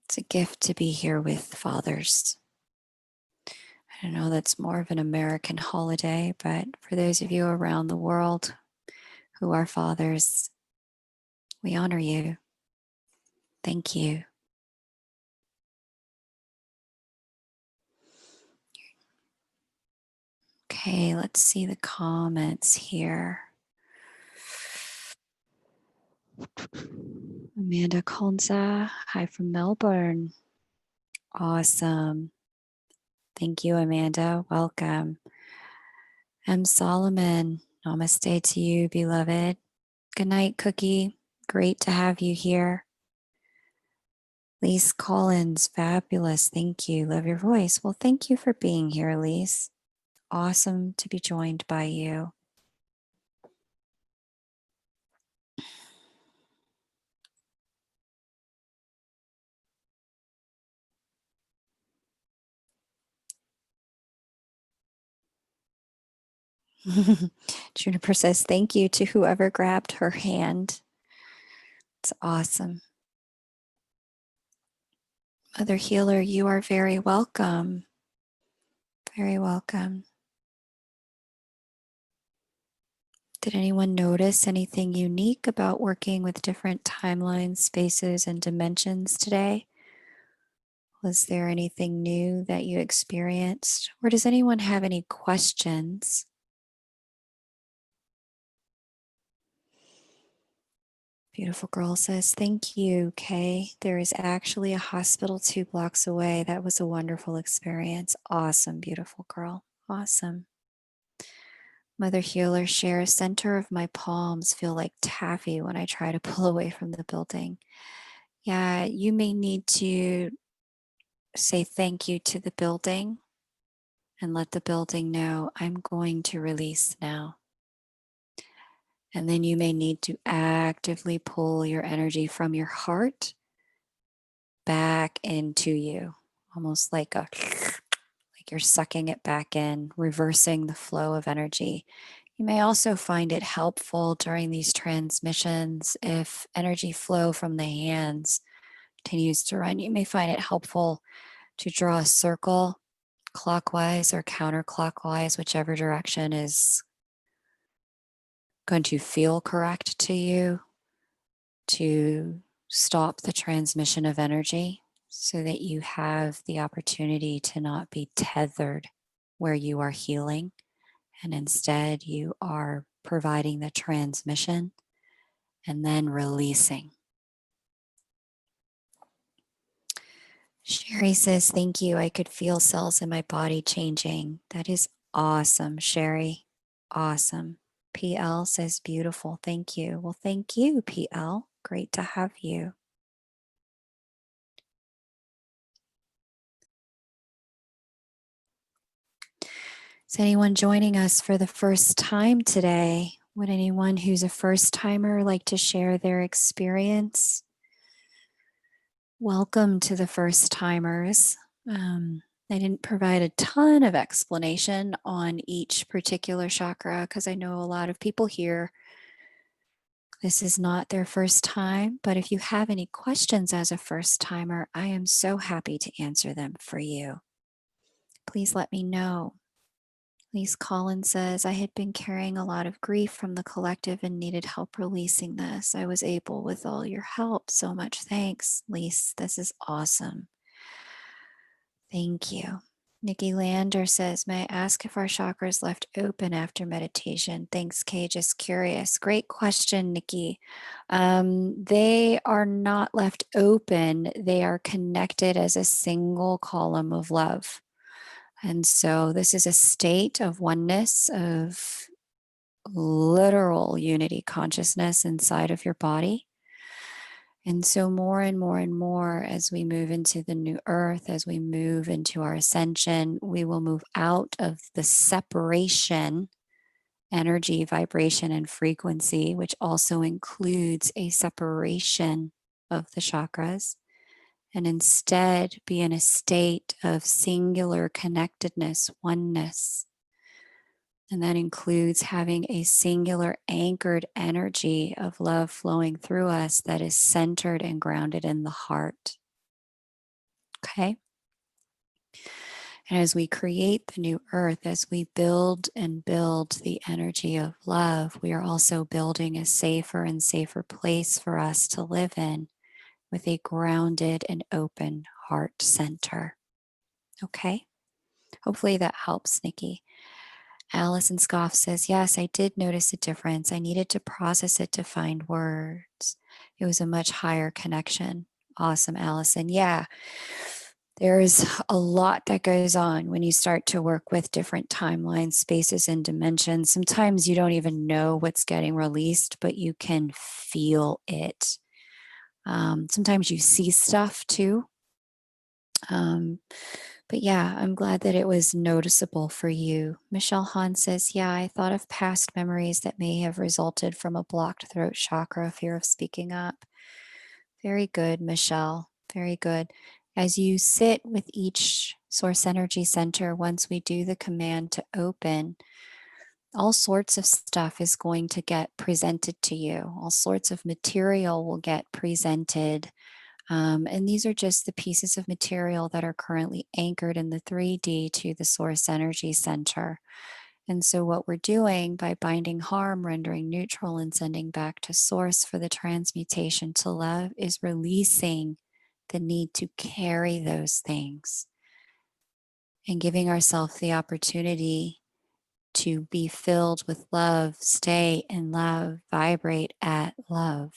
It's a gift to be here with fathers. I know that's more of an American holiday, but for those of you around the world who are fathers, we honor you. Thank you. Okay, let's see the comments here. Amanda Konza, hi from Melbourne. Awesome. Thank you, Amanda. Welcome. M. Solomon, namaste to you, beloved. Good night, Cookie. Great to have you here. Lise Collins, fabulous. Thank you. Love your voice. Well, thank you for being here, Lise. Awesome to be joined by you. Juniper says thank you to whoever grabbed her hand. It's awesome. Mother Healer, you are very welcome. Very welcome. Did anyone notice anything unique about working with different timelines, spaces, and dimensions today? Was there anything new that you experienced? Or does anyone have any questions? Beautiful girl says, thank you, Kay. There is actually a hospital 2 blocks away. That was a wonderful experience. Awesome, beautiful girl. Awesome. Mother Healer shares, center of my palms feel like taffy when I try to pull away from the building. Yeah, you may need to say thank you to the building and let the building know I'm going to release now. And then you may need to actively pull your energy from your heart back into you, almost like you're sucking it back in, reversing the flow of energy. You may also find it helpful during these transmissions if energy flow from the hands continues to run. You may find it helpful to draw a circle clockwise or counterclockwise, whichever direction is going to feel correct to you, to stop the transmission of energy so that you have the opportunity to not be tethered where you are healing, and instead you are providing the transmission and then releasing. Sherry says, thank you. I could feel cells in my body changing. That is awesome, Sherry. Awesome. PL says, beautiful. Thank you. Well, thank you, PL. Great to have you. Is anyone joining us for the first time today? Would anyone who's a first timer like to share their experience? Welcome to the first timers. I didn't provide a ton of explanation on each particular chakra because I know a lot of people here. This is not their first time, but if you have any questions as a first timer, I am so happy to answer them for you. Please let me know. Lise Collins says, I had been carrying a lot of grief from the collective and needed help releasing this. I was able with all your help. So much thanks, Lise. This is awesome. Thank you. Nikki Lander says, may I ask if our chakras left open after meditation? Thanks, Kay. Just curious. Great question, Nikki. They are not left open. They are connected as a single column of love. And so this is a state of oneness, of literal unity consciousness inside of your body. And so more and more and more as we move into the new earth, as we move into our ascension, we will move out of the separation, energy, vibration, and frequency, which also includes a separation of the chakras, and instead be in a state of singular connectedness, oneness. And that includes having a singular anchored energy of love flowing through us that is centered and grounded in the heart. Okay? And as we create the new earth, as we build and build the energy of love, we are also building a safer and safer place for us to live in with a grounded and open heart center. Okay? Hopefully that helps, Nikki. Allison Scoff says, yes, I did notice a difference. I needed to process it to find words. It was a much higher connection. Awesome, Allison. Yeah, there's a lot that goes on when you start to work with different timelines, spaces, and dimensions. Sometimes you don't even know what's getting released, but you can feel it. Sometimes you see stuff too. But yeah, I'm glad that it was noticeable for you. Michelle Hahn says, yeah, I thought of past memories that may have resulted from a blocked throat chakra, fear of speaking up. Very good, Michelle. Very good. As you sit with each source energy center, once we do the command to open, all sorts of stuff is going to get presented to you. All sorts of material will get presented. And these are just the pieces of material that are currently anchored in the 3D to the source energy center. And so what we're doing by binding harm, rendering neutral, and sending back to source for the transmutation to love is releasing the need to carry those things and giving ourselves the opportunity to be filled with love, stay in love, vibrate at love.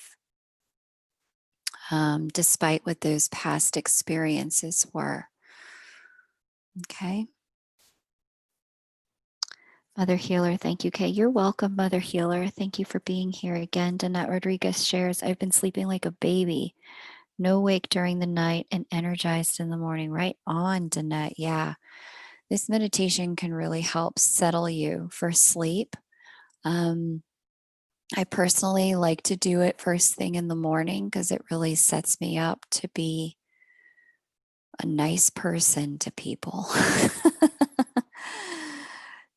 despite what those past experiences were. Okay. Mother Healer, thank you, Kay. You're welcome, Mother Healer. Thank you for being here again. Danette Rodriguez shares, I've been sleeping like a baby, no wake during the night and energized in the morning. Right on, Danette. Yeah. This meditation can really help settle you for sleep. I personally like to do it first thing in the morning because it really sets me up to be a nice person to people,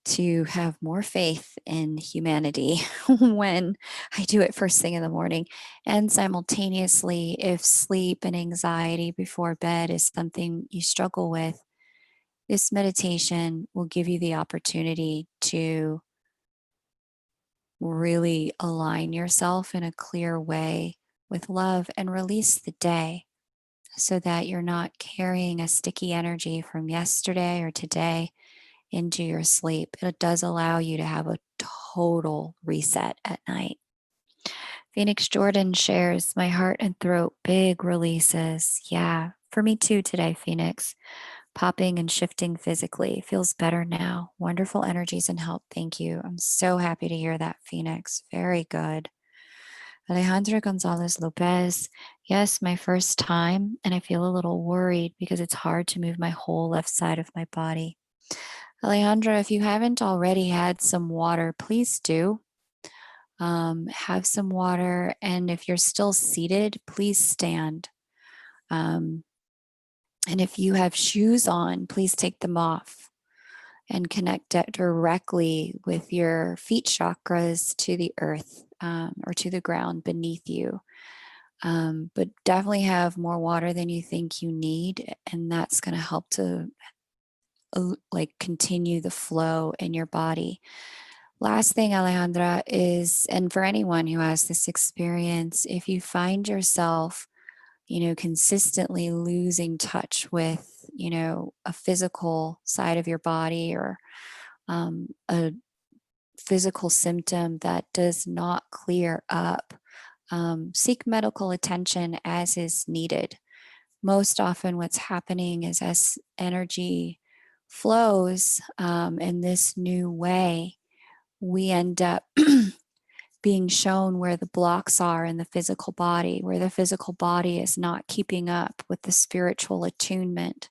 to have more faith in humanity when I do it first thing in the morning. And simultaneously, if sleep and anxiety before bed is something you struggle with, this meditation will give you the opportunity to really align yourself in a clear way with love and release the day so that you're not carrying a sticky energy from yesterday or today into your sleep. It does allow you to have a total reset at night. Phoenix Jordan shares, my heart and throat, big releases. Yeah, for me too today, Phoenix. Popping and shifting physically. Feels better now. Wonderful energies and help. Thank you. I'm so happy to hear that, Phoenix. Very good. Alejandra Gonzalez Lopez. Yes, my first time, and I feel a little worried because it's hard to move my whole left side of my body. Alejandra, if you haven't already had some water, please do. Have some water, and if you're still seated, please stand. And if you have shoes on, please take them off and connect it directly with your feet chakras to the earth or to the ground beneath you. But definitely have more water than you think you need, and that's going to help to like continue the flow in your body. Last thing, Alejandra, is, and for anyone who has this experience, if you find yourself, consistently losing touch with, a physical side of your body or a physical symptom that does not clear up, seek medical attention as is needed. Most often, what's happening is as energy flows in this new way, we end up being shown where the blocks are in the physical body, where the physical body is not keeping up with the spiritual attunement.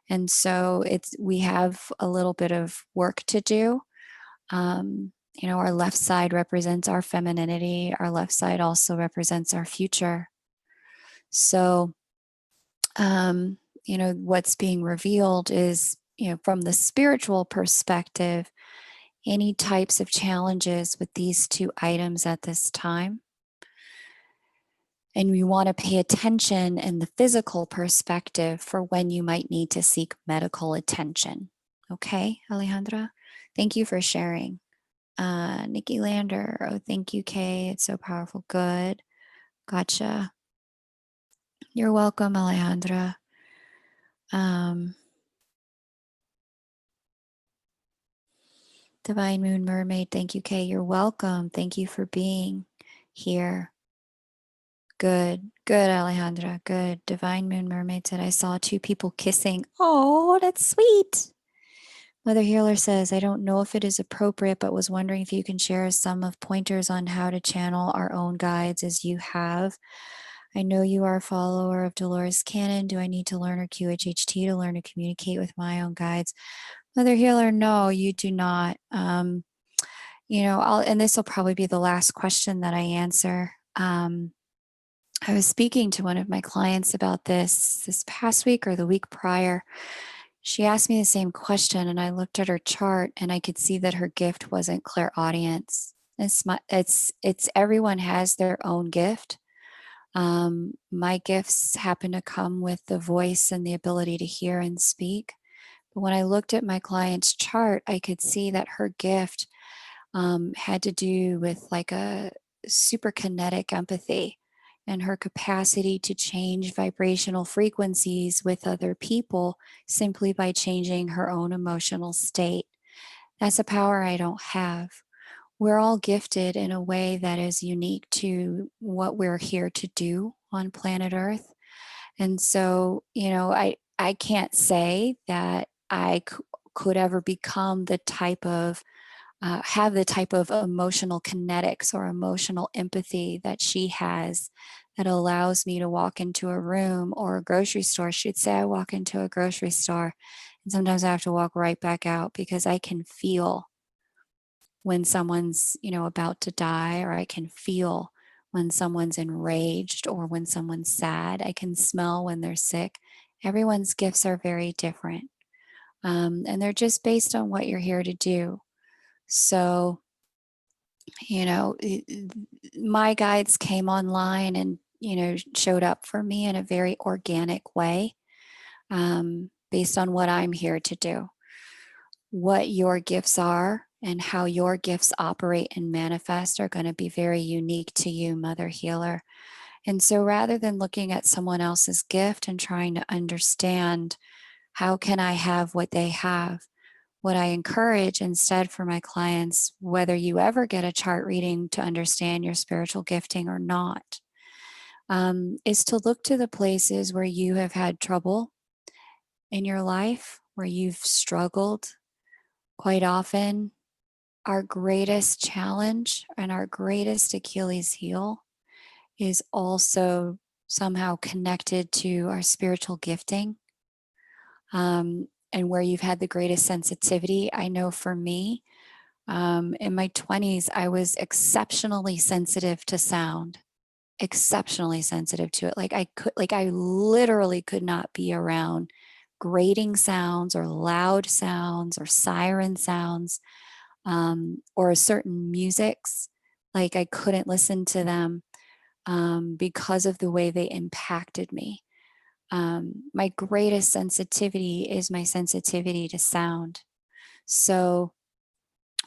And so we have a little bit of work to do. Our left side represents our femininity. Our left side also represents our future. So, what's being revealed is, from the spiritual perspective, any types of challenges with these two items at this time. And we want to pay attention in the physical perspective for when you might need to seek medical attention. Okay, Alejandra? Thank you for sharing. Nikki Lander, oh, thank you, Kay. It's so powerful. Good. Gotcha. You're welcome, Alejandra. Divine Moon Mermaid, thank you, Kay. You're welcome. Thank you for being here. Good, Alejandra. Good. Divine Moon Mermaid said, I saw two people kissing. Oh, that's sweet. Mother Healer says, I don't know if it is appropriate, but was wondering if you can share some of pointers on how to channel our own guides as you have. I know you are a follower of Dolores Cannon. Do I need to learn her QHHT to learn to communicate with my own guides? Mother Healer, no, you do not. And this will probably be the last question that I answer. I was speaking to one of my clients about this past week or the week prior. She asked me the same question, and I looked at her chart, and I could see that her gift wasn't clairaudience. It's everyone has their own gift. My gifts happen to come with the voice and the ability to hear and speak. But when I looked at my client's chart, I could see that her gift had to do with like a superkinetic empathy and her capacity to change vibrational frequencies with other people simply by changing her own emotional state. That's a power I don't have. We're all gifted in a way that is unique to what we're here to do on planet Earth. And so, I can't say that could ever become the type of have the type of emotional kinetics or emotional empathy that she has, that allows me to walk into a room or a grocery store. She'd say I walk into a grocery store and sometimes I have to walk right back out because I can feel when someone's, about to die, or I can feel when someone's enraged or when someone's sad. I can smell when they're sick. Everyone's gifts are very different. And they're just based on what you're here to do. So, my guides came online and, showed up for me in a very organic way, based on what I'm here to do. What your gifts are and how your gifts operate and manifest are going to be very unique to you, Mother Healer. And so rather than looking at someone else's gift and trying to understand how can I have what they have, what I encourage instead for my clients, whether you ever get a chart reading to understand your spiritual gifting or not, is to look to the places where you have had trouble in your life, where you've struggled. Quite often, our greatest challenge and our greatest Achilles heel is also somehow connected to our spiritual gifting, and where you've had the greatest sensitivity. I know for me, in my 20s, I was exceptionally sensitive to sound, exceptionally sensitive to it. I literally could not be around grating sounds or loud sounds or siren sounds, or certain musics. Like I couldn't listen to them, because of the way they impacted me. My greatest sensitivity is my sensitivity to sound. So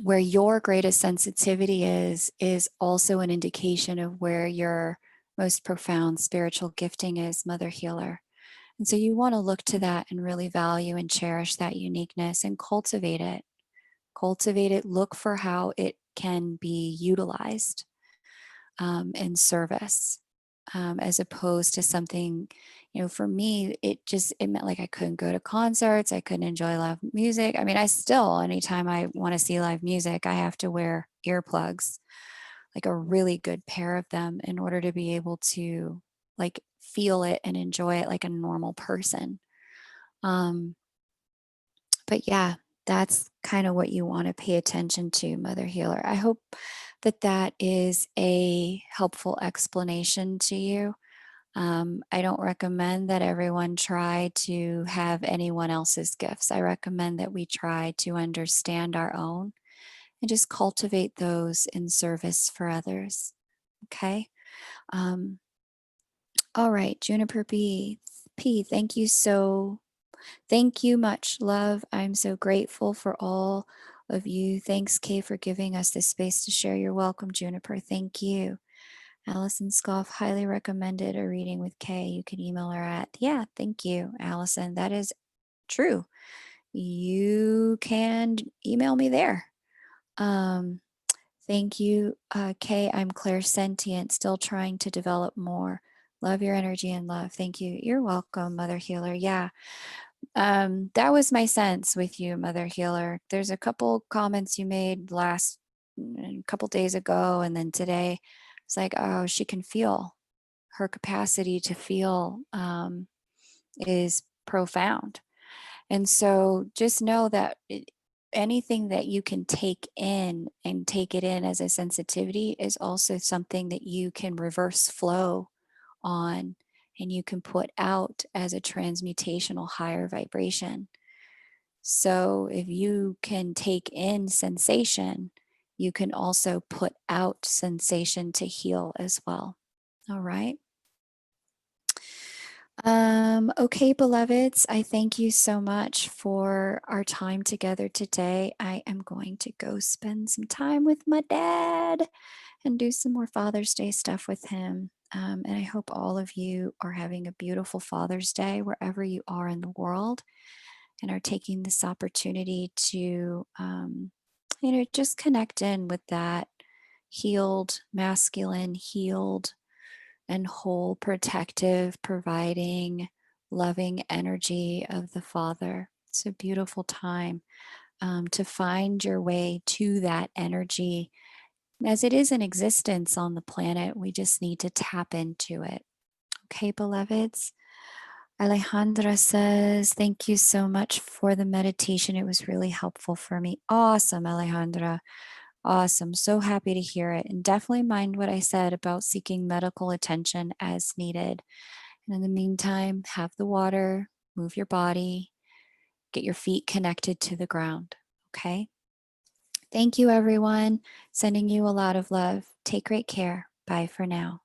where your greatest sensitivity is also an indication of where your most profound spiritual gifting is, Mother Healer. And so you want to look to that and really value and cherish that uniqueness and cultivate it. Cultivate it, look for how it can be utilized, in service, as opposed to something, for me, it meant like I couldn't go to concerts, I couldn't enjoy live music. I mean, I still, anytime I want to see live music, I have to wear earplugs, like a really good pair of them, in order to be able to like feel it and enjoy it like a normal person. Um, but yeah, that's kind of what you want to pay attention to, Mother Healer. I hope that that is a helpful explanation to you. I don't recommend that everyone try to have anyone else's gifts. I recommend that we try to understand our own and just cultivate those in service for others. Okay. Um, all right, Juniper P, thank you much, love. I'm so grateful for all of you. Thanks, Kay, for giving us this space to share. You're welcome, Juniper. Thank you. Allison Scoff highly recommended a reading with Kay. You can email her at, yeah, thank you, Allison. That is true. You can email me there. Thank you, Kay. I'm clairsentient, still trying to develop more. Love your energy and love. Thank you. You're welcome, Mother Healer. Yeah. That was my sense with you, Mother Healer. There's a couple comments you made a couple days ago, and then today. It's like, oh, she can feel. Her capacity to feel, is profound. And so just know that anything that you can take in and take it in as a sensitivity is also something that you can reverse flow on, and you can put out as a transmutational higher vibration. So if you can take in sensation, you can also put out sensation to heal as well. All right. Okay, beloveds, I thank you so much for our time together today. I am going to go spend some time with my dad and do some more Father's Day stuff with him. And I hope all of you are having a beautiful Father's Day wherever you are in the world, and are taking this opportunity to, just connect in with that healed, masculine, healed and whole, protective, providing, loving energy of the Father. It's a beautiful time to find your way to that energy as it is in existence on the planet. We just need to tap into it. Okay, beloveds? Alejandra says, thank you so much for the meditation. It was really helpful for me. Awesome, Alejandra. Awesome. So happy to hear it. And definitely mind what I said about seeking medical attention as needed. And in the meantime, have the water, move your body, get your feet connected to the ground. Okay? Thank you, everyone. Sending you a lot of love. Take great care. Bye for now.